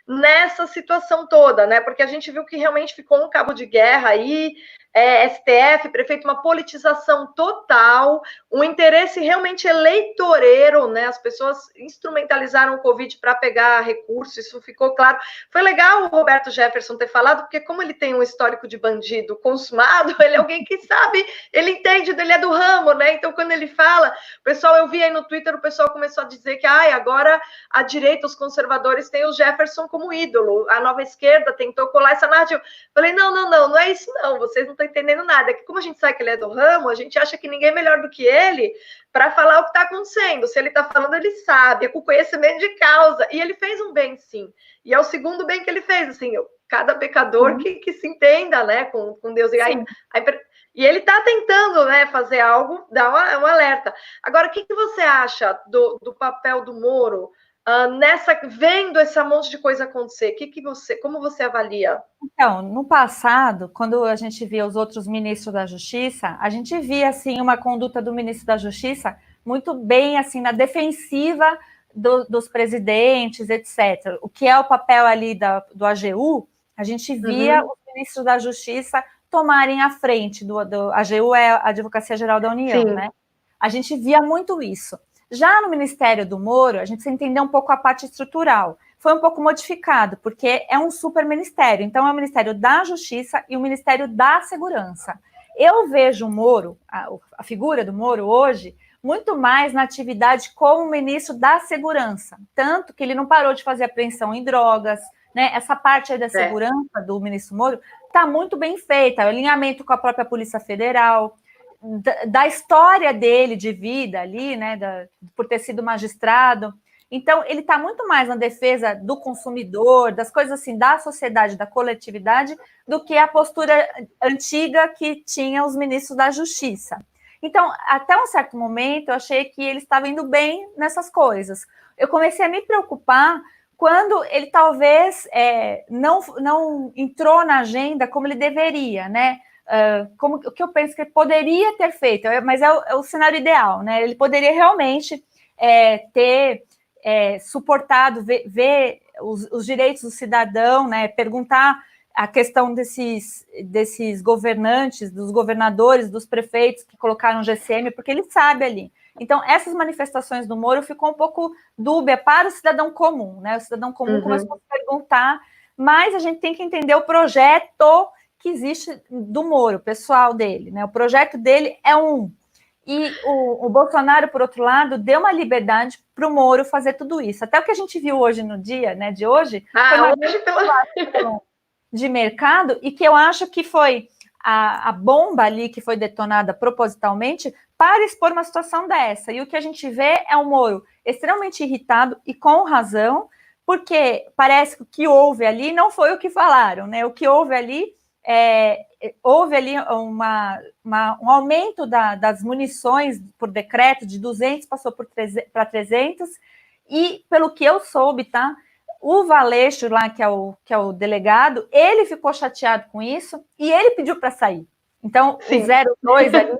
nessa situação toda, né? Porque a gente viu que realmente ficou um cabo de guerra aí, STF, prefeito, uma politização total, um interesse realmente eleitoreiro, né? As pessoas instrumentalizaram o Covid para pegar recursos, isso ficou claro. Foi legal o Roberto Jefferson ter falado, porque como ele tem um histórico de bandido consumado, ele é alguém que sabe, ele entende, ele é do ramo, né? Então, quando ele fala, o pessoal, eu vi aí no Twitter, o pessoal começou a dizer que agora a direita, os conservadores têm o Jefferson como ídolo, a nova esquerda tentou colar essa narrativa. Falei, não é isso não, vocês não estão entendendo nada, é que como a gente sabe que ele é do ramo, a gente acha que ninguém é melhor do que ele para falar o que está acontecendo. Se ele está falando, ele sabe, é com conhecimento de causa, e ele fez um bem, sim, e é o segundo bem que ele fez, assim, cada pecador que se entenda, né, com Deus, e aí, e ele está tentando, né, fazer algo, dar um alerta. Agora, o que você acha do papel do Moro vendo esse monte de coisa acontecer? Como você avalia? Então, no passado, quando a gente via os outros ministros da Justiça, a gente via, assim, uma conduta do ministro da Justiça muito bem, assim, na defensiva dos presidentes, etc. O que é o papel ali do AGU, a gente via os ministros da Justiça tomarem a frente a AGU é a Advocacia Geral da União, sim, né? A gente via muito isso. Já no Ministério do Moro, a gente precisa entender um pouco a parte estrutural. Foi um pouco modificado, porque é um super ministério. Então, é o Ministério da Justiça e o Ministério da Segurança. Eu vejo o Moro, a figura do Moro hoje, muito mais na atividade como ministro da Segurança. Tanto que ele não parou de fazer apreensão em drogas, né? Essa parte aí da segurança do ministro Moro está muito bem feita. O alinhamento com a própria Polícia Federal, da história dele de vida ali, né, por ter sido magistrado. Então, ele está muito mais na defesa do consumidor, das coisas assim, da sociedade, da coletividade, do que a postura antiga que tinha os ministros da Justiça. Então, até um certo momento, eu achei que ele estava indo bem nessas coisas. Eu comecei a me preocupar quando ele talvez não entrou na agenda como ele deveria, né? O que eu penso que ele poderia ter feito, mas é o cenário ideal, né? Ele poderia realmente ter suportado, ver os direitos do cidadão, né? Perguntar a questão desses governantes, dos governadores, dos prefeitos que colocaram GCM, porque ele sabe ali. Então, essas manifestações do Moro ficou um pouco dúbia para o cidadão comum, né? O cidadão comum começou a se perguntar, mas a gente tem que entender o projeto que existe do Moro, pessoal dele, né? O projeto dele é um. E o Bolsonaro, por outro lado, deu uma liberdade para o Moro fazer tudo isso. Até o que a gente viu hoje no dia, né, de hoje, foi uma manipulação de mercado, e que eu acho que foi a bomba ali que foi detonada propositalmente para expor uma situação dessa. E o que a gente vê é o Moro extremamente irritado, e com razão, porque parece que o que houve ali não foi o que falaram, né? O que houve ali houve ali um aumento das munições por decreto de 200, passou para 300, e pelo que eu soube, tá? O Valeixo lá, que é o delegado, ele ficou chateado com isso e ele pediu para sair. Então, sim, o 02 ali,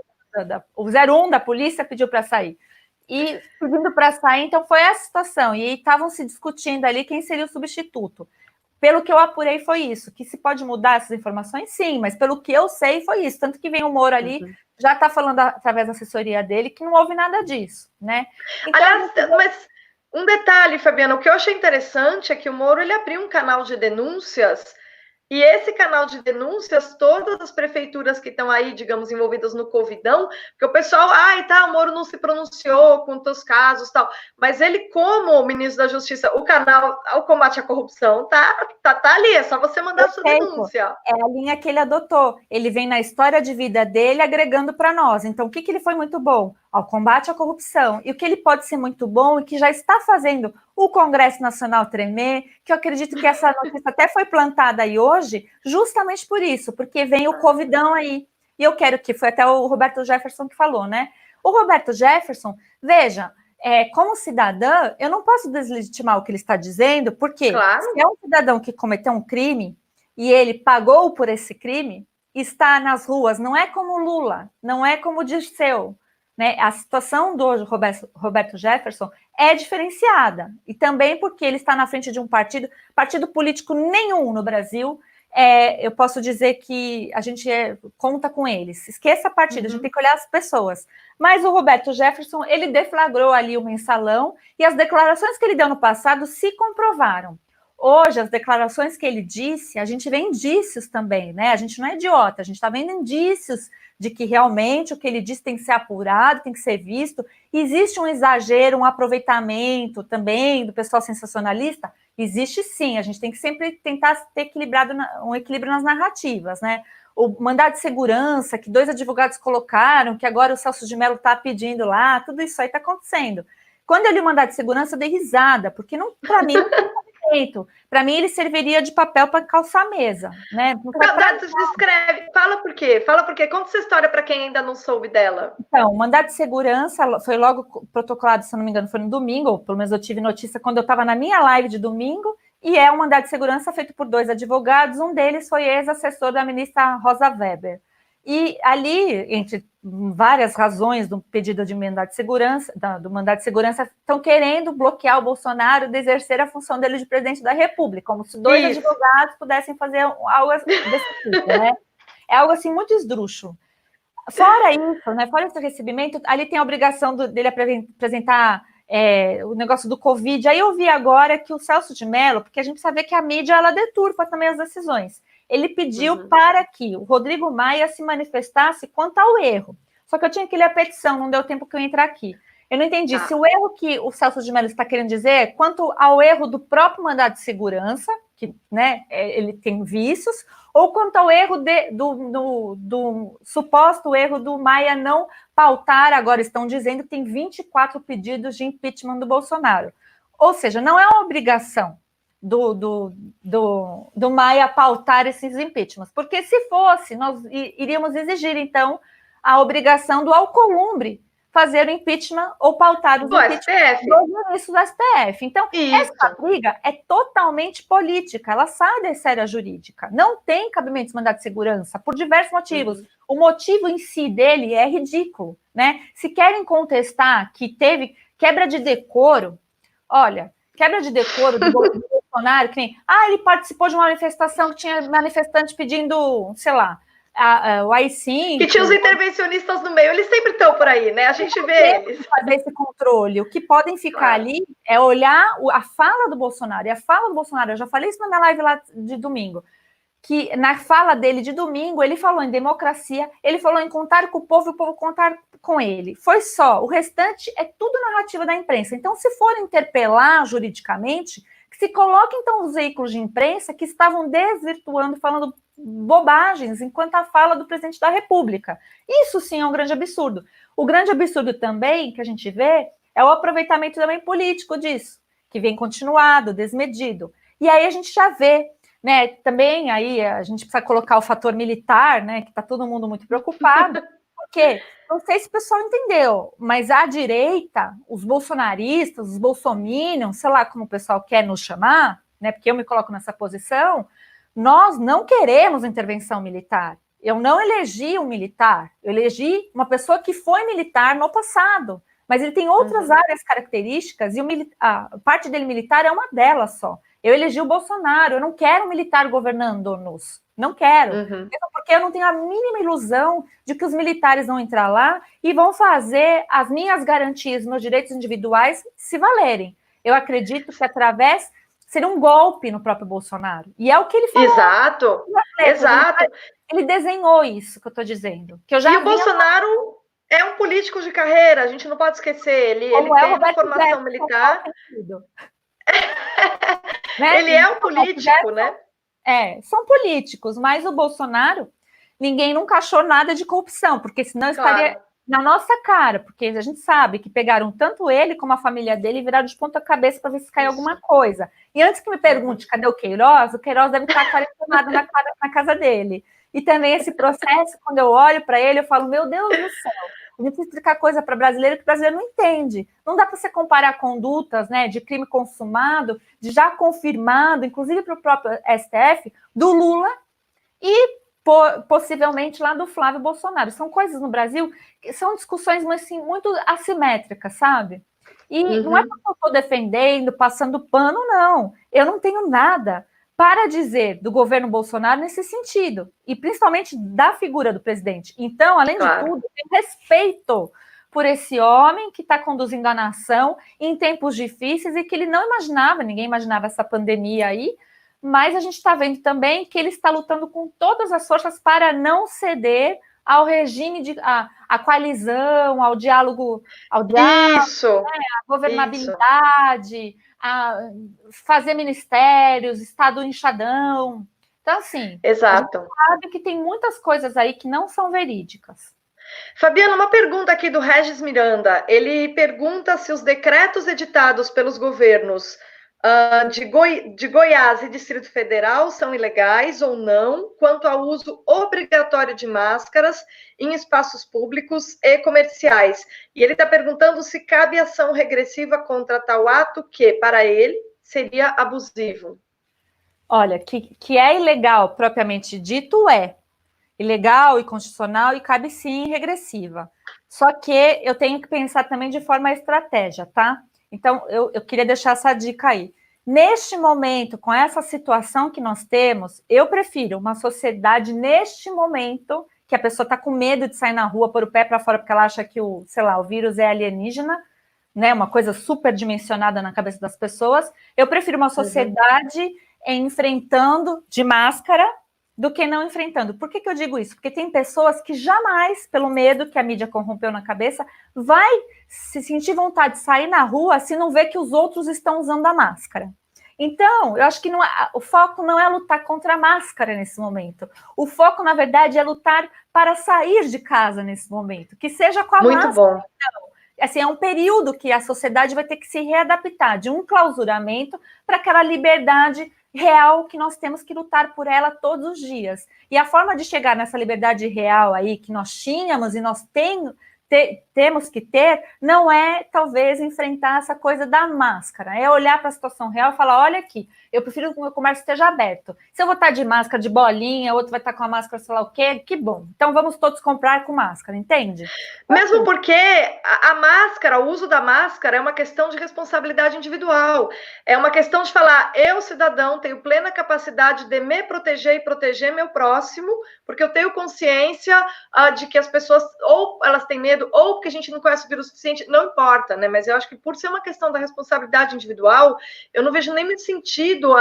o 01 da polícia pediu para sair. E pedindo para sair, então foi essa situação. E estavam se discutindo ali quem seria o substituto. Pelo que eu apurei foi isso, que se pode mudar essas informações, sim, mas pelo que eu sei foi isso, tanto que vem o Moro ali, já está falando através da assessoria dele que não houve nada disso, né? Então, aliás, mas um detalhe, Fabiana, o que eu achei interessante é que o Moro, ele abriu um canal de denúncias, e esse canal de denúncias, todas as prefeituras que estão aí, digamos, envolvidas no Covidão, porque o pessoal, o Moro não se pronunciou quanto aos casos, tal, mas ele, como ministro da Justiça, o canal ao combate à corrupção, tá ali, é só você mandar a sua denúncia. É a linha que ele adotou, ele vem na história de vida dele agregando para nós. Então, o que ele foi muito bom? Ao combate à corrupção. E o que ele pode ser muito bom e que já está fazendo o Congresso Nacional tremer, que eu acredito que essa notícia até foi plantada aí hoje, justamente por isso, porque vem o Covidão aí. E eu quero que, foi até o Roberto Jefferson que falou, né? O Roberto Jefferson, veja, como cidadã, eu não posso deslegitimar o que ele está dizendo, porque se é um cidadão que cometeu um crime e ele pagou por esse crime, está nas ruas, não é como Lula, não é como Dirceu, né? A situação do Roberto Jefferson é diferenciada, e também porque ele está na frente de um partido político nenhum no Brasil. Eu posso dizer que a gente conta com eles. Esqueça partido, a gente tem que olhar as pessoas. Mas o Roberto Jefferson, ele deflagrou ali o mensalão, e as declarações que ele deu no passado se comprovaram. Hoje, as declarações que ele disse, a gente vê indícios também, né? A gente não é idiota, a gente está vendo indícios de que realmente o que ele disse tem que ser apurado, tem que ser visto. Existe um exagero, um aproveitamento também do pessoal sensacionalista? Existe sim, a gente tem que sempre tentar ter um equilíbrio nas narrativas, né? O mandado de segurança que 2 advogados colocaram, que agora o Celso de Mello está pedindo lá, tudo isso aí está acontecendo. Quando eu li o mandado de segurança, eu dei risada, porque para mim não tem feito. Para mim, ele serviria de papel para calçar a mesa, né? Descreve, fala por quê? Conta essa história para quem ainda não soube dela. Então, o mandado de segurança foi logo protocolado, se não me engano, foi no domingo, ou pelo menos eu tive notícia quando eu estava na minha live de domingo, e é um mandado de segurança feito por 2 advogados, um deles foi ex-assessor da ministra Rosa Weber. E ali, entre várias razões do pedido de mandado de segurança, do mandado de segurança, estão querendo bloquear o Bolsonaro de exercer a função dele de presidente da República, como se 2 advogados pudessem fazer algo desse tipo, né? É algo assim muito esdrúxulo. Fora isso, né? Fora esse recebimento, ali tem a obrigação dele apresentar o negócio do Covid. Aí eu vi agora que o Celso de Mello, porque a gente precisa ver que a mídia ela deturpa também as decisões. Ele pediu para que o Rodrigo Maia se manifestasse quanto ao erro. Só que eu tinha que ler a petição, não deu tempo que eu entrar aqui. Eu não entendi se o erro que o Celso de Mello está querendo dizer é quanto ao erro do próprio mandado de segurança, que, né, ele tem vícios, ou quanto ao erro do suposto erro do Maia não pautar, agora estão dizendo que tem 24 pedidos de impeachment do Bolsonaro. Ou seja, não é uma obrigação do Maia pautar esses impeachments, porque se fosse, nós iríamos exigir, então, a obrigação do Alcolumbre fazer o impeachment ou pautar os impeachment dos ministros do STF. Então, essa briga é totalmente política, ela sai da esfera jurídica. Não tem cabimento de mandado de segurança, por diversos motivos. O motivo em si dele é ridículo, né? Se querem contestar que teve quebra de decoro, olha, quebra de decoro do Bolsonaro, que nem, ele participou de uma manifestação que tinha manifestante pedindo, sei lá, o AI-5... Que tinha os intervencionistas no meio, eles sempre estão por aí, né? A gente vê eles. Fazer esse controle. O que podem ficar ali é olhar a fala do Bolsonaro. E a fala do Bolsonaro, eu já falei isso na minha live lá de domingo, que na fala dele de domingo, ele falou em democracia, ele falou em contar com o povo e o povo contar com ele. Foi só. O restante é tudo narrativa da imprensa. Então, se for interpelar juridicamente, que se coloque, então, os veículos de imprensa que estavam desvirtuando, falando bobagens, enquanto a fala do presidente da República. Isso, sim, é um grande absurdo. O grande absurdo também, que a gente vê, é o aproveitamento também político disso, que vem continuado, desmedido. E aí a gente já vê, né, também aí a gente precisa colocar o fator militar, né, que está todo mundo muito preocupado, porque, não sei se o pessoal entendeu, mas a direita, os bolsonaristas, os bolsominions, sei lá como o pessoal quer nos chamar, né, porque eu me coloco nessa posição, nós não queremos intervenção militar. Eu não elegi um militar, eu elegi uma pessoa que foi militar no passado, mas ele tem outras áreas características e a parte dele militar é uma delas só. Eu elegi o Bolsonaro, eu não quero um militar governando-nos, não quero. Mesmo porque eu não tenho a mínima ilusão de que os militares vão entrar lá e vão fazer as minhas garantias, meus direitos individuais se valerem. Eu acredito que através... seria um golpe no próprio Bolsonaro. E é o que ele falou. Exato, exato. Ele desenhou isso que eu estou dizendo. Que eu já e o Bolsonaro é um político de carreira, a gente não pode esquecer. Ele tem uma formação militar. Né? Ele é um político, né? São políticos, mas o Bolsonaro, ninguém nunca achou nada de corrupção, porque senão estaria na nossa cara, porque a gente sabe que pegaram tanto ele como a família dele e viraram de ponta cabeça para ver se cai alguma coisa. E antes que me pergunte cadê o Queiroz deve estar quarentenado na casa dele. E também esse processo, quando eu olho para ele, eu falo, meu Deus do céu, a gente precisa explicar coisa para brasileiro que o brasileiro não entende. Não dá para você comparar condutas, né, de crime consumado, de já confirmado, inclusive para o próprio STF, do Lula e possivelmente lá do Flávio Bolsonaro. São coisas no Brasil que são discussões assim, muito assimétricas, sabe? E não é porque eu estou defendendo, passando pano, não. Eu não tenho nada para dizer do governo Bolsonaro nesse sentido, e principalmente da figura do presidente. Então, além de tudo, eu tenho respeito por esse homem que está conduzindo a nação em tempos difíceis e que ele não imaginava, ninguém imaginava essa pandemia aí, mas a gente está vendo também que ele está lutando com todas as forças para não ceder ao regime à coalizão, ao diálogo, isso, né, à governabilidade, a fazer ministérios, Estado inchadão. Então, assim, exato. A gente sabe que tem muitas coisas aí que não são verídicas. Fabiana, uma pergunta aqui do Regis Miranda. Ele pergunta se os decretos editados pelos governos de Goiás e Distrito Federal são ilegais ou não, quanto ao uso obrigatório de máscaras em espaços públicos e comerciais. E ele está perguntando se cabe ação regressiva contra tal ato que, para ele, seria abusivo. Olha, que é ilegal, propriamente dito, é ilegal e constitucional e cabe sim regressiva. Só que eu tenho que pensar também de forma estratégia, tá? Então, eu queria deixar essa dica aí. Neste momento, com essa situação que nós temos, eu prefiro uma sociedade, neste momento, que a pessoa está com medo de sair na rua, pôr o pé para fora, porque ela acha que o vírus é alienígena, né? Uma coisa superdimensionada na cabeça das pessoas. Eu prefiro uma sociedade enfrentando de máscara do que não enfrentando. Por que eu digo isso? Porque tem pessoas que jamais, pelo medo que a mídia corrompeu na cabeça, vai se sentir vontade de sair na rua se não vê que os outros estão usando a máscara. Então, eu acho que o foco não é lutar contra a máscara nesse momento. O foco, na verdade, é lutar para sair de casa nesse momento, que seja com a máscara. Muito bom. Então, assim, é um período que a sociedade vai ter que se readaptar de um clausuramento para aquela liberdade real que nós temos que lutar por ela todos os dias. E a forma de chegar nessa liberdade real aí que nós tínhamos e nós temos que ter não é, talvez, enfrentar essa coisa da máscara, é olhar para a situação real e falar, olha aqui, eu prefiro que o meu comércio esteja aberto. Se eu vou estar de máscara, de bolinha, outro vai estar com a máscara, sei lá o quê, que bom. Então, vamos todos comprar com máscara, entende? Mesmo porque a máscara, o uso da máscara é uma questão de responsabilidade individual. É uma questão de falar, eu, cidadão, tenho plena capacidade de me proteger e proteger meu próximo, porque eu tenho consciência de que as pessoas, ou elas têm medo, ou porque a gente não conhece o vírus suficiente, não importa, né? Mas eu acho que por ser uma questão da responsabilidade individual, eu não vejo nem muito sentido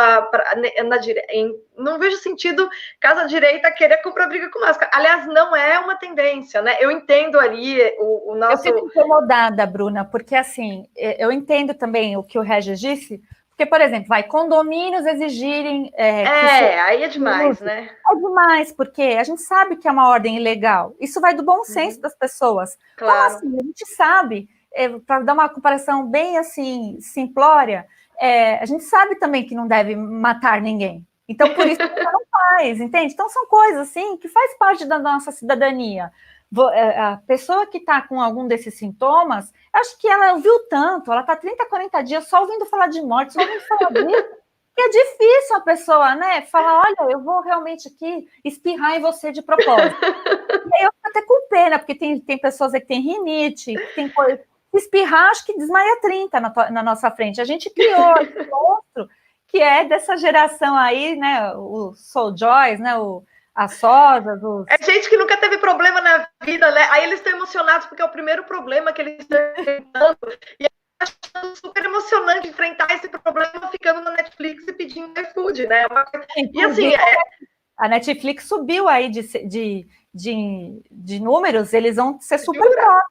não vejo sentido caso a direita querer comprar briga com máscara. Aliás, não é uma tendência, né? Eu entendo ali o nosso... Eu fico incomodada, Bruna, porque assim, eu entendo também o que o Regis disse, porque, por exemplo, condomínios exigirem... aí é demais, né? É demais, porque a gente sabe que é uma ordem ilegal. Isso vai do bom senso das pessoas. Claro. Então, assim, a gente sabe, para dar uma comparação bem, assim, simplória, a gente sabe também que não deve matar ninguém. Então, por isso que não faz, entende? Então, são coisas, assim, que faz parte da nossa cidadania. A pessoa que está com algum desses sintomas, acho que ela ouviu tanto, ela está 30, 40 dias só ouvindo falar de morte, só ouvindo falar disso, que é difícil a pessoa, né, falar, olha, eu vou realmente aqui espirrar em você de propósito. E aí eu fico até com pena, porque tem pessoas aí que tem rinite, que tem coisa... Espirrar, acho que desmaia 30 na nossa frente. A gente criou esse monstro, que é dessa geração aí, né, os Souljoys, né, as Sosas, É gente que nunca teve problema na vida, né? Aí eles estão emocionados porque é o primeiro problema que eles estão enfrentando. E eu acho super emocionante enfrentar esse problema ficando na Netflix e pedindo iFood, né? E assim... A Netflix subiu aí de números, eles vão ser super próximos.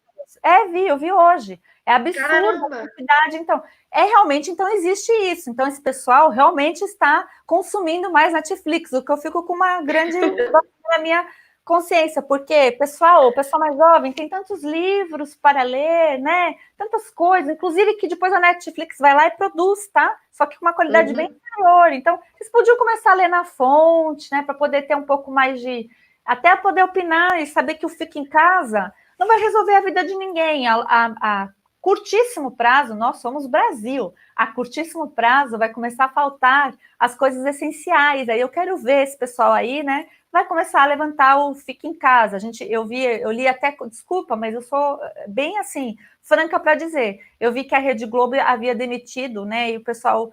Eu vi hoje. É absurdo a quantidade. Então, realmente, então existe isso. Então, esse pessoal realmente está consumindo mais Netflix, o que eu fico com uma grande na minha consciência, porque o pessoal mais jovem tem tantos livros para ler, né? Tantas coisas, inclusive que depois a Netflix vai lá e produz, tá? Só que com uma qualidade bem inferior. Então, vocês podiam começar a ler na fonte, né? Para poder ter um pouco mais de... Até poder opinar e saber que o Fica em Casa não vai resolver a vida de ninguém. A curtíssimo prazo, nós somos Brasil, a curtíssimo prazo vai começar a faltar as coisas essenciais. Aí eu quero ver esse pessoal aí, né? Vai começar a levantar o Fica em Casa. Eu li até, desculpa, mas eu sou bem assim, franca para dizer. Eu vi que a Rede Globo havia demitido, né? E o pessoal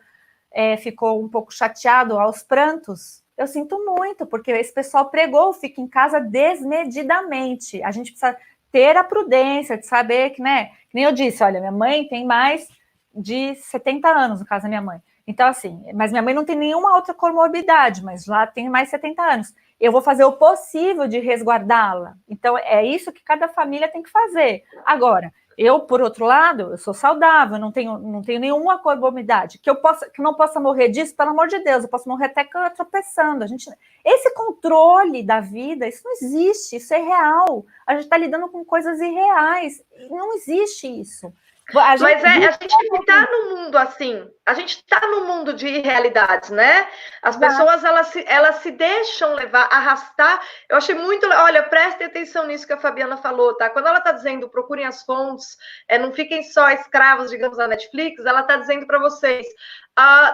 ficou um pouco chateado aos prantos. Eu sinto muito, porque esse pessoal pregou o Fica em Casa desmedidamente. A gente precisa ter a prudência de saber que, né? Que nem eu disse, olha, minha mãe tem mais de 70 anos, no caso da minha mãe. Então, assim, mas minha mãe não tem nenhuma outra comorbidade, mas lá tem mais de 70 anos. Eu vou fazer o possível de resguardá-la. Então, é isso que cada família tem que fazer. Agora, eu, por outro lado, eu sou saudável, não tenho nenhuma comorbidade. Que eu não possa morrer disso, pelo amor de Deus, eu posso morrer até tropeçando. Esse controle da vida, isso não existe, isso é real. A gente está lidando com coisas irreais. Não existe isso. A gente que está no mundo assim, a gente está no mundo de irrealidades, né? As pessoas, elas se deixam levar, arrastar. Eu achei muito... Olha, prestem atenção nisso que a Fabiana falou, tá? Quando ela está dizendo, procurem as fontes, não fiquem só escravos, digamos, da Netflix, ela está dizendo para vocês,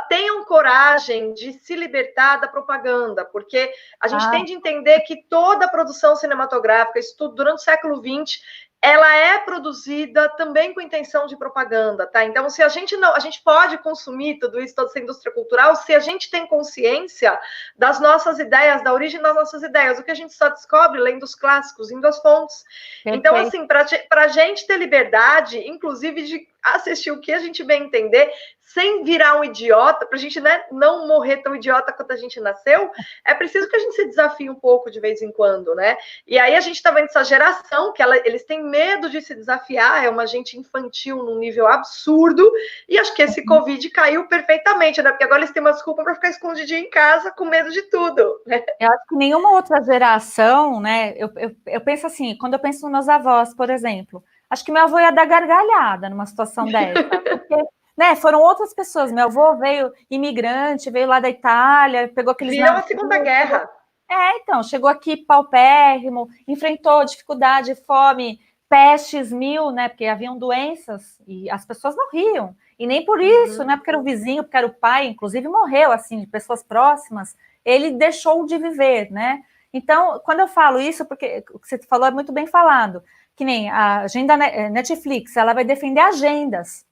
tenham coragem de se libertar da propaganda, porque a gente tem de entender que toda a produção cinematográfica, isso tudo durante o século XX, ela é produzida também com intenção de propaganda, tá? Então, se a gente pode consumir tudo isso, toda essa indústria cultural, se a gente tem consciência das nossas ideias, da origem das nossas ideias, o que a gente só descobre lendo os clássicos, indo às fontes. Perfeito. Então, assim, para a gente ter liberdade, inclusive de assistir o que a gente bem entender, sem virar um idiota, para a gente, né, não morrer tão idiota quanto a gente nasceu, é preciso que a gente se desafie um pouco de vez em quando, né? E aí a gente está vendo essa geração que eles têm medo de se desafiar, é uma gente infantil num nível absurdo, e acho que esse Covid caiu perfeitamente, né? Porque agora eles têm uma desculpa para ficar escondidinho em casa com medo de tudo, né? Eu acho que nenhuma outra geração, né? Eu penso assim, quando eu penso nos meus avós, por exemplo, acho que meu avô ia dar gargalhada numa situação dessa, porque, né, foram outras pessoas. Meu avô veio imigrante, veio lá da Itália, pegou aqueles... Virou a Segunda Guerra. Então, chegou aqui paupérrimo, enfrentou dificuldade, fome, pestes mil, né? Porque haviam doenças e as pessoas morriam. E nem por isso, né? Porque era o vizinho, porque era o pai, inclusive morreu, assim, de pessoas próximas. Ele deixou de viver, né? Então, quando eu falo isso, porque o que você falou é muito bem falado, que nem a agenda Netflix, ela vai defender agendas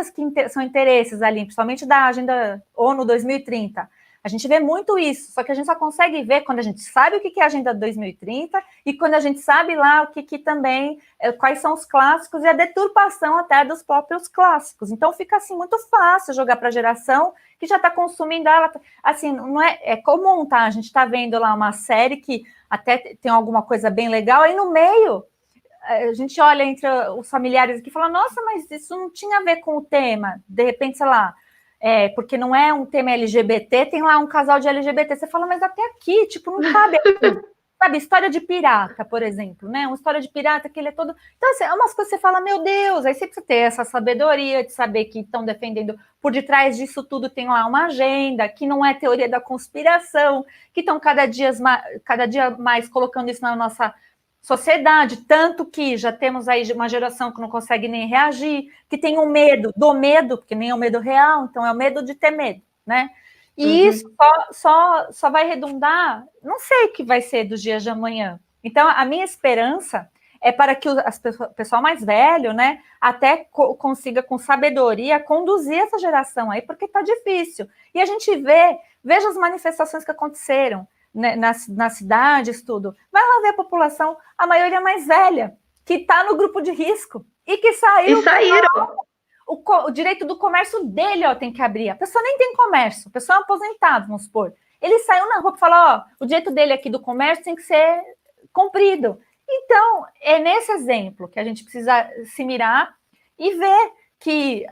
que são interesses ali, principalmente da agenda ONU 2030. A gente vê muito isso, só que a gente só consegue ver quando a gente sabe o que é a Agenda 2030 e quando a gente sabe lá o que também, quais são os clássicos e a deturpação até dos próprios clássicos. Então fica assim muito fácil jogar para a geração que já está consumindo ela. Assim, não é comum, tá? A gente está vendo lá uma série que até tem alguma coisa bem legal, aí no meio a gente olha entre os familiares aqui e fala, nossa, mas isso não tinha a ver com o tema. De repente, sei lá, porque não é um tema LGBT, tem lá um casal de LGBT. Você fala, mas até aqui, tipo, não cabe aqui. Sabe, história de pirata, por exemplo, né? Uma história de pirata que ele é todo... Então, assim, é umas coisas que você fala, meu Deus, aí você precisa ter essa sabedoria de saber que estão defendendo, por detrás disso tudo tem lá uma agenda, que não é teoria da conspiração, que estão cada dia mais colocando isso na nossa sociedade, tanto que já temos aí uma geração que não consegue nem reagir, que tem um medo do medo, porque nem é o medo real, então é o medo de ter medo, né? E isso só vai redundar, não sei o que vai ser dos dias de amanhã. Então, a minha esperança é para que o pessoal mais velho, né, até consiga, com sabedoria, conduzir essa geração aí, porque está difícil. E a gente veja as manifestações que aconteceram, né, nas cidades, tudo. Vai lá ver a população, a maioria mais velha, que está no grupo de risco e que saiu. E saíram. O direito do comércio dele, ó, tem que abrir. A pessoa nem tem comércio, a pessoa é aposentada, vamos supor. Ele saiu na rua para falar, ó, o direito dele aqui do comércio tem que ser cumprido. Então, é nesse exemplo que a gente precisa se mirar e ver que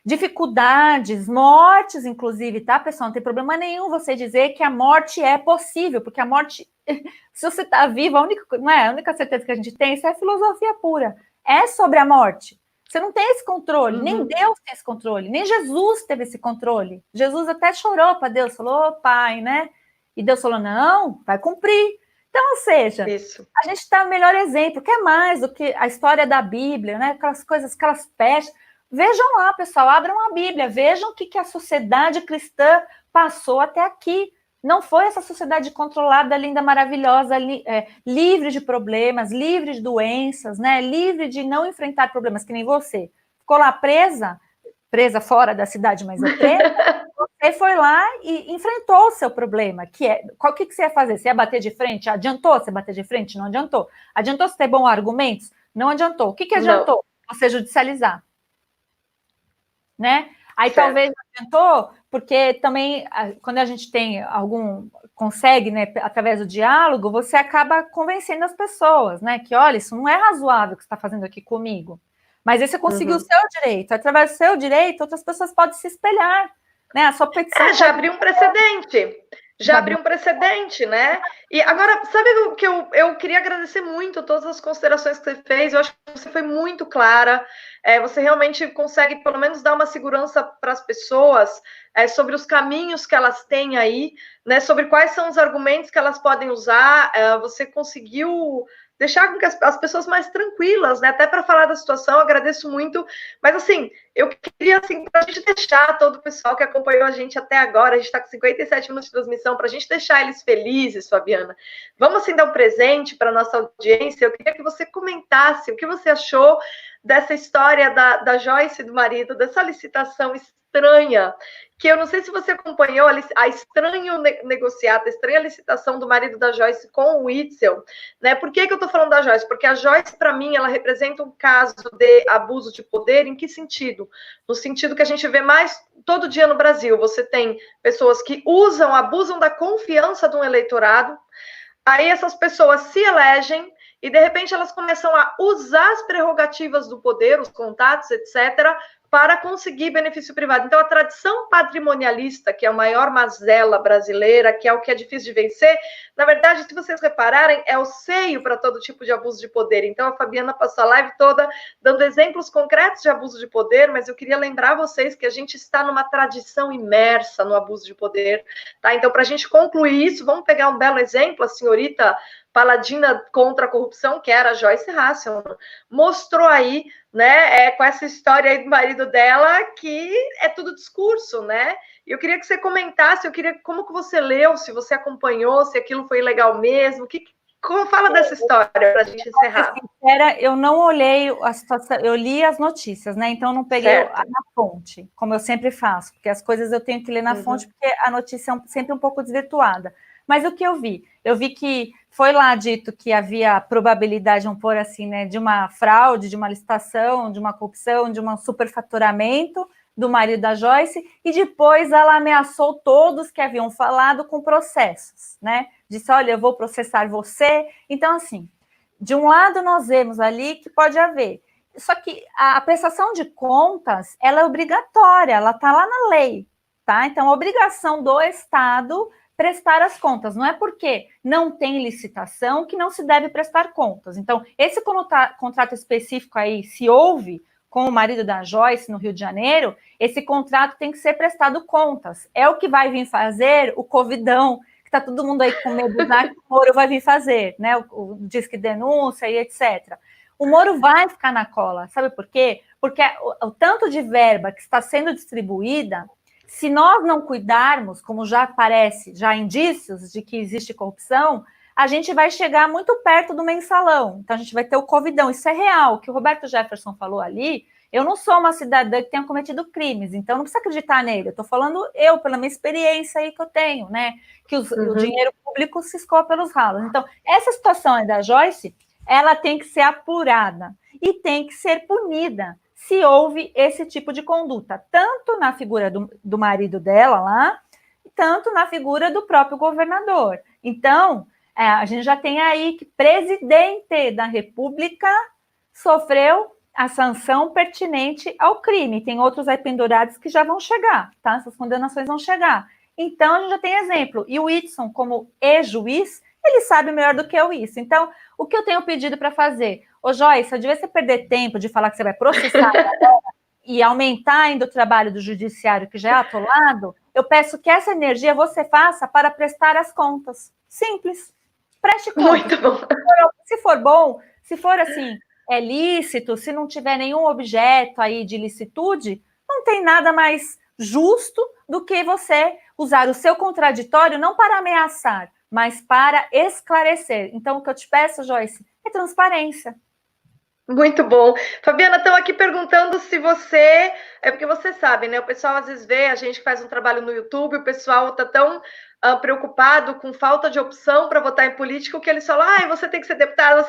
dificuldades, mortes, inclusive, tá, pessoal? Não tem problema nenhum você dizer que a morte é possível, porque a morte, se você está vivo, a única certeza que a gente tem, isso é filosofia pura, é sobre a morte. Você não tem esse controle, nem Deus tem esse controle, nem Jesus teve esse controle. Jesus até chorou para Deus, falou, pai, né? E Deus falou, não, vai cumprir. Então, ou seja, a gente está no melhor exemplo, que é mais do que a história da Bíblia, né? Aquelas coisas, aquelas pestes. Vejam lá, pessoal, abram a Bíblia, vejam o que a sociedade cristã passou até aqui. Não foi essa sociedade controlada, linda, maravilhosa, livre de problemas, livre de doenças, né? Livre de não enfrentar problemas, que nem você. Ficou lá presa fora da cidade, mas você foi lá e enfrentou o seu problema, que é, o que você ia fazer? Você ia bater de frente? Adiantou você bater de frente? Não adiantou. Adiantou você ter bons argumentos? Não adiantou. O que adiantou? Você judicializar. Né? Aí certo. Talvez adiantou, porque também, quando a gente tem consegue, né, através do diálogo, você acaba convencendo as pessoas, né, que, olha, isso não é razoável o que você está fazendo aqui comigo, mas aí você conseguiu o seu direito, através do seu direito, outras pessoas podem se espelhar, né, a sua petição... já abriu um precedente. Já abriu um precedente, né? E agora, sabe o que eu queria agradecer muito todas as considerações que você fez, eu acho que você foi muito clara, você realmente consegue pelo menos dar uma segurança para as pessoas sobre os caminhos que elas têm aí, né? Sobre quais são os argumentos que elas podem usar, você conseguiu deixar com que as pessoas mais tranquilas, né? Até para falar da situação, eu agradeço muito. Mas, assim, eu queria, assim, para a gente deixar todo o pessoal que acompanhou a gente até agora, a gente está com 57 minutos de transmissão, para a gente deixar eles felizes, Fabiana. Vamos, assim, dar um presente para a nossa audiência. Eu queria que você comentasse o que você achou dessa história da Joyce e do marido, dessa licitação estranha, que eu não sei se você acompanhou a estranha licitação do marido da Joyce com o Witzel, né? Por que eu estou falando da Joyce? Porque a Joyce, para mim, ela representa um caso de abuso de poder, em que sentido? No sentido que a gente vê mais todo dia no Brasil, você tem pessoas que abusam da confiança de um eleitorado, aí essas pessoas se elegem, e de repente elas começam a usar as prerrogativas do poder, os contatos, etc., para conseguir benefício privado. Então, a tradição patrimonialista, que é a maior mazela brasileira, que é o que é difícil de vencer, na verdade, se vocês repararem, é o seio para todo tipo de abuso de poder. Então, a Fabiana passou a live toda dando exemplos concretos de abuso de poder, mas eu queria lembrar vocês que a gente está numa tradição imersa no abuso de poder, tá? Então, para a gente concluir isso, vamos pegar um belo exemplo, a senhorita paladina contra a corrupção, que era a Joyce Hasselman, mostrou aí, né, com essa história aí do marido dela, que é tudo discurso, né? Eu queria que você comentasse, como que você leu, se você acompanhou, se aquilo foi legal mesmo, como fala dessa história para a gente encerrar? Sincera, eu não olhei a situação, eu li as notícias, né? Então eu não peguei na fonte, como eu sempre faço, porque as coisas eu tenho que ler na fonte, porque a notícia é sempre um pouco desvirtuada. Mas o que eu vi? Eu vi que foi lá dito que havia probabilidade, vamos pôr assim, né, de uma fraude, de uma licitação, de uma corrupção, de um superfaturamento do marido da Joyce, e depois ela ameaçou todos que haviam falado com processos, né? Disse, olha, eu vou processar você. Então, assim, de um lado nós vemos ali que pode haver. Só que a prestação de contas, ela é obrigatória, ela está lá na lei, tá? Então, a obrigação do Estado prestar as contas. Não é porque não tem licitação que não se deve prestar contas. Então, esse contrato específico aí, se houve com o marido da Joyce no Rio de Janeiro, esse contrato tem que ser prestado contas. É o que vai vir fazer o Covidão, que está todo mundo aí com medo que o Moro vai vir fazer, né? O Disque Denúncia e etc. O Moro vai ficar na cola, sabe por quê? Porque o tanto de verba que está sendo distribuída, se nós não cuidarmos, como já aparece, já há indícios de que existe corrupção, a gente vai chegar muito perto do mensalão. Então, a gente vai ter o Covidão. Isso é real. O que o Roberto Jefferson falou ali, eu não sou uma cidadã que tenha cometido crimes, então não precisa acreditar nele. Eu estou falando pela minha experiência aí que eu tenho, né? Que o dinheiro público se escoa pelos ralos. Então, essa situação aí da Joyce, ela tem que ser apurada e tem que ser punida se houve esse tipo de conduta, tanto na figura do marido dela lá, tanto na figura do próprio governador. Então, a gente já tem aí que presidente da República sofreu a sanção pertinente ao crime. Tem outros aí pendurados que já vão chegar, tá? Essas condenações vão chegar. Então, a gente já tem exemplo. E o Whitson, como ex-juiz, ele sabe melhor do que eu isso. Então, o que eu tenho pedido para fazer? Ô, Joyce, ao invés de você perder tempo de falar que você vai processar e aumentar ainda o trabalho do judiciário, que já é atolado, eu peço que essa energia você faça para prestar as contas. Simples. Preste contas. Muito bom. Se for bom, se for assim, lícito, se não tiver nenhum objeto aí de licitude, não tem nada mais justo do que você usar o seu contraditório não para ameaçar, mas para esclarecer. Então, o que eu te peço, Joyce, é transparência. Muito bom. Fabiana, estão aqui perguntando se você... É porque você sabe, né? O pessoal às vezes vê, a gente faz um trabalho no YouTube, o pessoal está tão preocupado com falta de opção para votar em político que eles falam, você tem que ser deputado,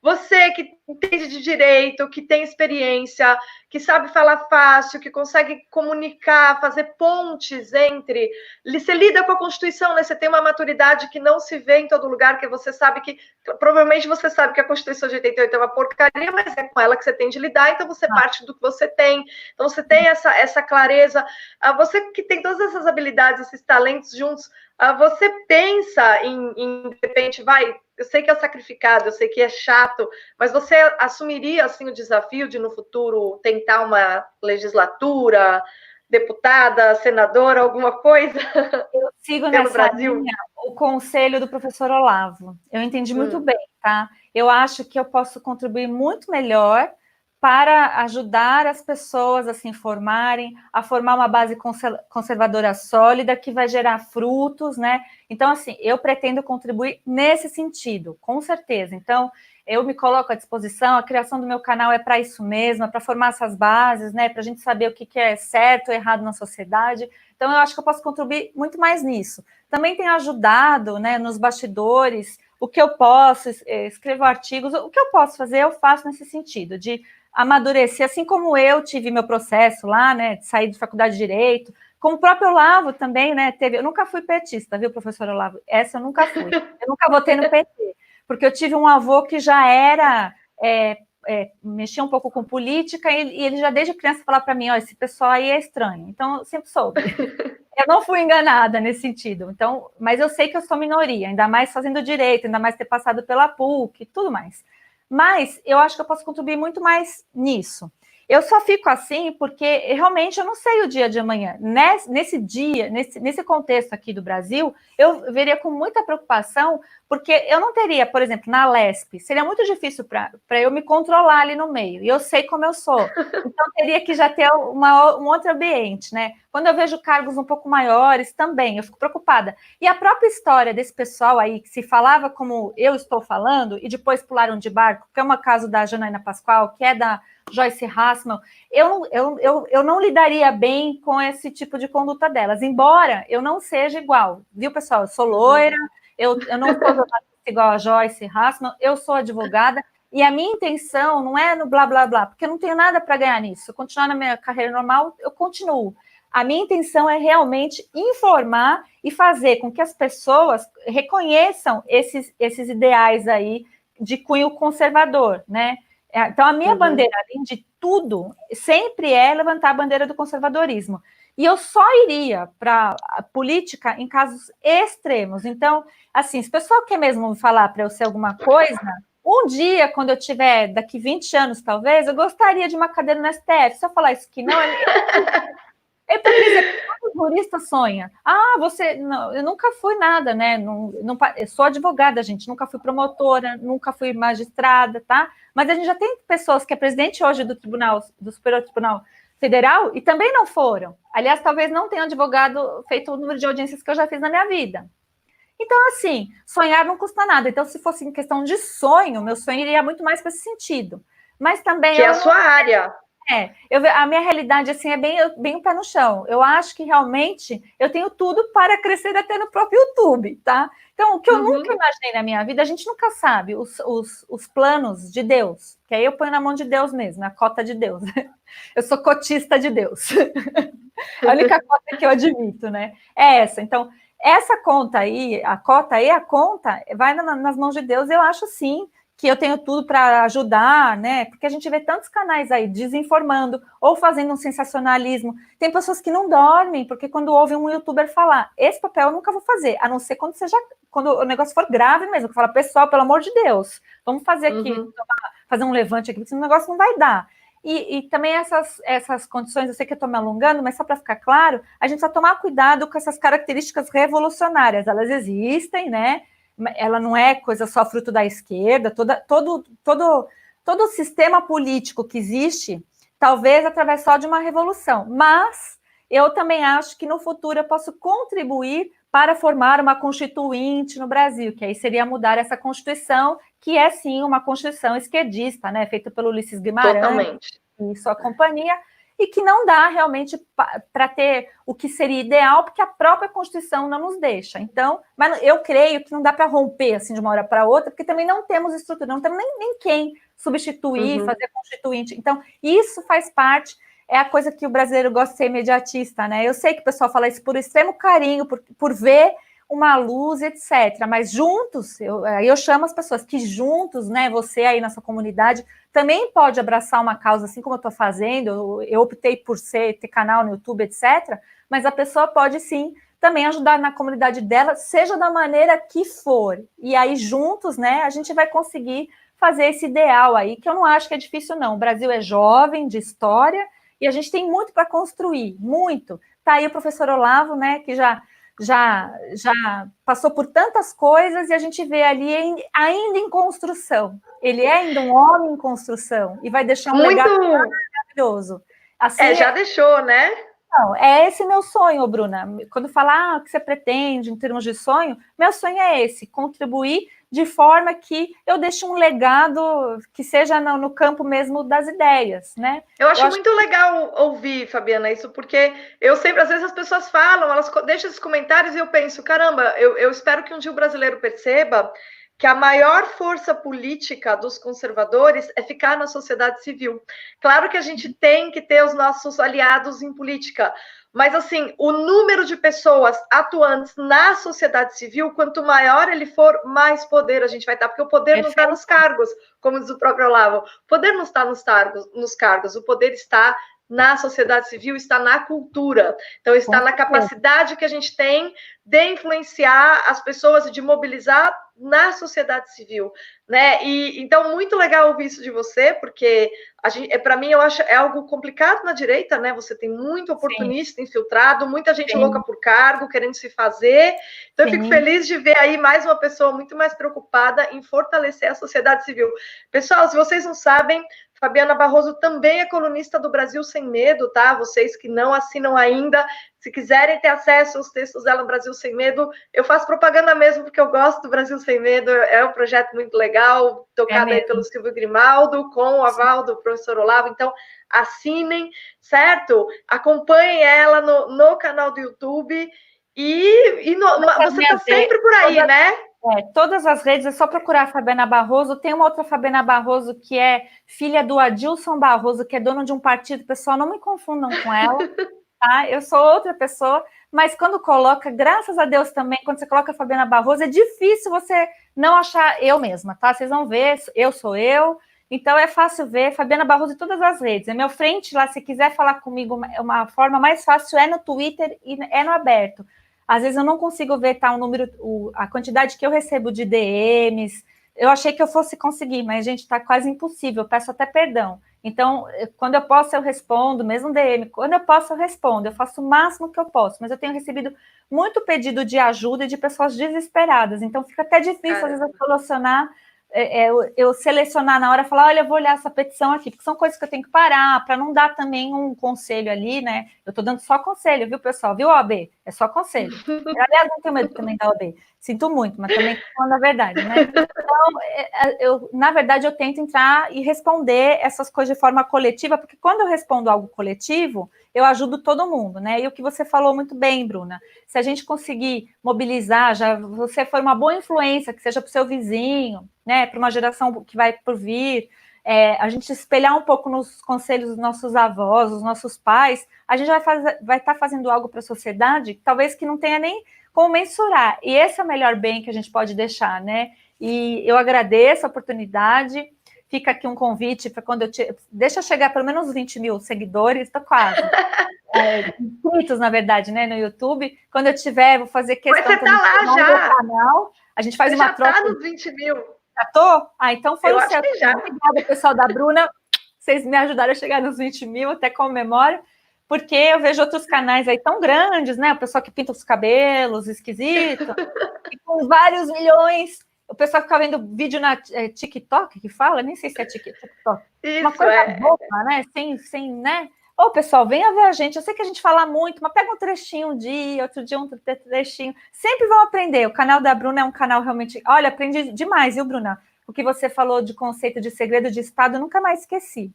você que entende de direito, que tem experiência, que sabe falar fácil, que consegue comunicar, fazer pontes entre... Você lida com a Constituição, né? Você tem uma maturidade que não se vê em todo lugar, que você sabe que... Provavelmente você sabe que a Constituição de 88 é uma porcaria, mas é com ela que você tem de lidar, então você parte do que você tem. Então você tem essa clareza. Você que tem todas essas habilidades, esses talentos juntos, você pensa em de repente, eu sei que é sacrificado, eu sei que é chato, mas você assumiria assim o desafio de no futuro tentar uma legislatura, deputada, senadora, alguma coisa? Eu sigo nessa linha o conselho do professor Olavo. Eu entendi muito bem, tá? Eu acho que eu posso contribuir muito melhor para ajudar as pessoas a se informarem, a formar uma base conservadora sólida que vai gerar frutos, né? Então, assim, eu pretendo contribuir nesse sentido, com certeza. Então, eu me coloco à disposição, a criação do meu canal é para isso mesmo, é para formar essas bases, né? Para a gente saber o que é certo ou errado na sociedade. Então, eu acho que eu posso contribuir muito mais nisso. Também tenho ajudado, né, nos bastidores, o que eu posso, escrevo artigos, o que eu posso fazer, eu faço nesse sentido, de amadurecer, assim como eu tive meu processo lá, né, de sair de faculdade de Direito, como o próprio Olavo também, né, eu nunca fui petista, viu, professor Olavo? Essa eu nunca fui, eu nunca votei no PT, porque eu tive um avô que já era, mexia um pouco com política, e ele já desde criança falava para mim, esse pessoal aí é estranho, então eu sempre soube. Eu não fui enganada nesse sentido, então, mas eu sei que eu sou minoria, ainda mais fazendo direito, ainda mais ter passado pela PUC, tudo mais. Mas eu acho que eu posso contribuir muito mais nisso. Eu só fico assim porque realmente eu não sei o dia de amanhã. Nesse dia, nesse contexto aqui do Brasil, eu veria com muita preocupação, Porque eu não teria, por exemplo, na Lesp, seria muito difícil para eu me controlar ali no meio, e eu sei como eu sou. Então, teria que já ter um outro ambiente, né? Quando eu vejo cargos um pouco maiores, também, eu fico preocupada. E a própria história desse pessoal aí, que se falava como eu estou falando, e depois pularam de barco, que é uma caso da Janaína Pascoal, que é da Joyce Hassman, eu não lidaria bem com esse tipo de conduta delas, embora eu não seja igual, viu, pessoal? Eu sou loira, eu não sou jornalista igual a Joyce Hassman, eu sou advogada, e a minha intenção não é no blá, blá, blá, porque eu não tenho nada para ganhar nisso. Eu continuar na minha carreira normal, eu continuo. A minha intenção é realmente informar e fazer com que as pessoas reconheçam esses ideais aí de cunho conservador, né? Então, a minha bandeira, além de tudo, sempre é levantar a bandeira do conservadorismo. E eu só iria para a política em casos extremos. Então, assim, se o pessoal quer mesmo falar para eu ser alguma coisa, um dia, quando eu tiver, daqui 20 anos, talvez, eu gostaria de uma cadeira no STF. Se eu falar isso que não, é hipocrisia, todo jurista sonha. Ah, você... Não, eu nunca fui nada, né? Eu sou advogada, gente. Nunca fui promotora, nunca fui magistrada, tá? Mas a gente já tem pessoas que é presidente hoje do Superior Tribunal Federal e também não foram. Aliás, talvez não tenham advogado feito o número de audiências que eu já fiz na minha vida. Então, assim, sonhar não custa nada. Então, se fosse em questão de sonho, meu sonho iria muito mais para esse sentido. Mas também... Que é a sua área. A minha realidade, assim, é bem o pé no chão. Eu acho que, realmente, eu tenho tudo para crescer até no próprio YouTube, tá? Então, o que eu nunca imaginei na minha vida, a gente nunca sabe os planos de Deus, que aí eu ponho na mão de Deus mesmo, na cota de Deus. Eu sou cotista de Deus. A única cota que eu admito, né? É essa. Então, essa conta aí, a conta, vai nas mãos de Deus. Eu acho, sim, que eu tenho tudo para ajudar, né? Porque a gente vê tantos canais aí desinformando ou fazendo um sensacionalismo. Tem pessoas que não dormem, porque quando ouvem um youtuber falar, esse papel eu nunca vou fazer, a não ser quando o negócio for grave mesmo, que fala, pessoal, pelo amor de Deus, vamos fazer aqui, fazer um levante aqui, porque senão o negócio não vai dar. E também essas condições, eu sei que eu estou me alongando, mas só para ficar claro, a gente precisa tomar cuidado com essas características revolucionárias, elas existem, né? Ela não é coisa só fruto da esquerda, todo o sistema político que existe, talvez através só de uma revolução, mas eu também acho que no futuro eu posso contribuir para formar uma constituinte no Brasil, que aí seria mudar essa Constituição, que é sim uma Constituição esquerdista, né, feita pelo Ulisses Guimarães e sua companhia, e que não dá realmente para ter o que seria ideal, porque a própria Constituição não nos deixa. Então, mas eu creio que não dá para romper assim de uma hora para outra, porque também não temos estrutura, não temos nem quem substituir, fazer constituinte. Então, isso faz parte, é a coisa que o brasileiro gosta de ser imediatista, né? Eu sei que o pessoal fala isso por extremo carinho, por ver uma luz, etc. Mas juntos, eu chamo as pessoas que juntos, né, você aí na sua comunidade, também pode abraçar uma causa, assim como eu estou fazendo, eu optei por ter canal no YouTube, etc., mas a pessoa pode, sim, também ajudar na comunidade dela, seja da maneira que for. E aí, juntos, né, a gente vai conseguir fazer esse ideal aí, que eu não acho que é difícil, não. O Brasil é jovem, de história, e a gente tem muito para construir, muito. Tá aí o professor Olavo, né, que já passou por tantas coisas e a gente vê ali ainda em construção. Ele é ainda um homem em construção e vai deixar um legado maravilhoso. Assim, já deixou, né? Não, é esse meu sonho, Bruna. Quando falar o que você pretende em termos de sonho, meu sonho é esse, contribuir de forma que eu deixe um legado que seja no campo mesmo das ideias, né? Eu acho muito legal ouvir, Fabiana, isso, porque eu sempre, às vezes as pessoas falam, elas deixam esses comentários e eu penso, caramba, eu espero que um dia o brasileiro perceba que a maior força política dos conservadores é ficar na sociedade civil. Claro que a gente tem que ter os nossos aliados em política, mas, assim, o número de pessoas atuantes na sociedade civil, quanto maior ele for, mais poder a gente vai dar, porque o poder não está nos cargos, como diz o próprio Olavo. O poder não está nos cargos, o poder está na sociedade civil, está na cultura. Então, está na capacidade que a gente tem de influenciar as pessoas e de mobilizar na sociedade civil, né? E então muito legal ouvir isso de você, porque para mim eu acho é algo complicado na direita, né? Você tem muito oportunista Sim. infiltrado, muita gente Sim. louca por cargo, querendo se fazer. Então Sim. eu fico feliz de ver aí mais uma pessoa muito mais preocupada em fortalecer a sociedade civil. Pessoal, se vocês não sabem, Fabiana Barroso também é colunista do Brasil Sem Medo, tá? Vocês que não assinam ainda, se quiserem ter acesso aos textos dela no Brasil Sem Medo, eu faço propaganda mesmo, porque eu gosto do Brasil Sem Medo, é um projeto muito legal, tocado aí pelo Silvio Grimaldo, com o aval do professor Olavo, então assinem, certo? Acompanhem ela no canal do YouTube, você está sempre por aí, né? Todas as redes, é só procurar a Fabiana Barroso. Tem uma outra Fabiana Barroso que é filha do Adilson Barroso, que é dono de um partido. Pessoal, não me confundam com ela, tá? Eu sou outra pessoa, mas quando coloca, graças a Deus também, quando você coloca a Fabiana Barroso, é difícil você não achar eu mesma, tá? Vocês vão ver, eu sou eu. Então é fácil ver, Fabiana Barroso em todas as redes. É meu frente lá, se quiser falar comigo, uma forma mais fácil é no Twitter e é no aberto. Às vezes eu não consigo ver tá, a quantidade que eu recebo de DMs. Eu achei que eu fosse conseguir, mas, gente, está quase impossível. Eu peço até perdão. Então, quando eu posso, eu respondo, mesmo DM. Quando eu posso, eu respondo. Eu faço o máximo que eu posso. Mas eu tenho recebido muito pedido de ajuda e de pessoas desesperadas. Então, fica até difícil, às vezes, eu solucionar, eu selecionar na hora, falar, olha, eu vou olhar essa petição aqui, porque são coisas que eu tenho que parar, para não dar também um conselho ali, né? Eu estou dando só conselho, viu, pessoal? Viu, OAB? É só conselho. Aliás, não tenho medo também da OAB. Sinto muito, mas também estou falando a verdade, né? Então, na verdade, eu tento entrar e responder essas coisas de forma coletiva, porque quando eu respondo algo coletivo, eu ajudo todo mundo, né? E o que você falou muito bem, Bruna, se a gente conseguir mobilizar, já você for uma boa influência, que seja para o seu vizinho, né, para uma geração que vai por vir, a gente espelhar um pouco nos conselhos dos nossos avós, dos nossos pais, a gente vai estar fazendo algo para a sociedade, talvez que não tenha nem como mensurar, e esse é o melhor bem que a gente pode deixar, né? E eu agradeço a oportunidade, fica aqui um convite para quando deixa eu chegar pelo menos 20 mil seguidores, estou quase. Inscritos, na verdade, né, no YouTube. Quando eu tiver, vou fazer questão... Mas você está lá já. Canal. A gente faz uma troca... já está nos 20 mil. Já tô? Então foi eu o acho certo. Que já. Obrigada, pessoal da Bruna. Vocês me ajudaram a chegar nos 20 mil, até comemoro, porque eu vejo outros canais aí tão grandes, né? O pessoal que pinta os cabelos, esquisito, e com vários milhões... O pessoal fica vendo vídeo na TikTok, que fala, nem sei se é TikTok. Isso, uma coisa boba, né? Sem, né? Ô, pessoal, venha ver a gente. Eu sei que a gente fala muito, mas pega um trechinho um dia, outro dia um trechinho. Sempre vão aprender. O canal da Bruna é um canal realmente... Olha, aprendi demais, viu, Bruna? O que você falou de conceito de segredo de Estado, eu nunca mais esqueci.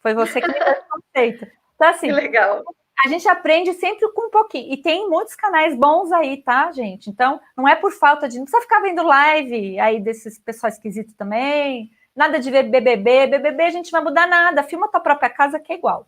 Foi você que me deu esse conceito. Então, assim... Que legal. A gente aprende sempre com um pouquinho. E tem muitos canais bons aí, tá, gente? Então, não é por falta de... Não precisa ficar vendo live aí desses pessoal esquisito também. Nada de ver BBB. BBB a gente não vai mudar nada. Filma a tua própria casa que é igual.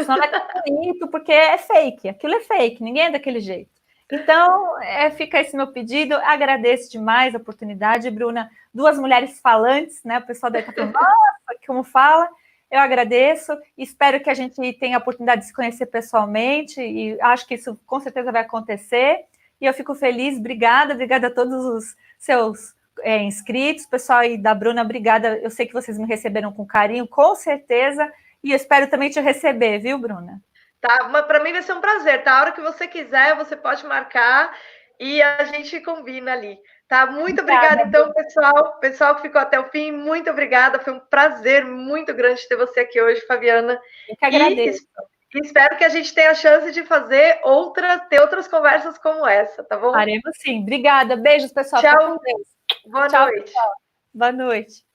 Só não é bonito porque é fake. Aquilo é fake. Ninguém é daquele jeito. Então, fica esse meu pedido. Agradeço demais a oportunidade, Bruna. 2 mulheres falantes, né? O pessoal deve estar falando, nossa, como fala. Eu agradeço, espero que a gente tenha a oportunidade de se conhecer pessoalmente, e acho que isso com certeza vai acontecer, e eu fico feliz, obrigada a todos os seus inscritos, pessoal aí da Bruna, obrigada, eu sei que vocês me receberam com carinho, com certeza, e eu espero também te receber, viu, Bruna? Tá, mas para mim vai ser um prazer, tá? A hora que você quiser, você pode marcar, e a gente combina ali. Tá, muito obrigada, então, pessoal que ficou até o fim, muito obrigada, foi um prazer muito grande ter você aqui hoje, Fabiana. Eu que agradeço. E espero que a gente tenha a chance de ter outras conversas como essa, tá bom? Faremos sim, obrigada, beijos, pessoal. Tchau, boa noite. Boa noite.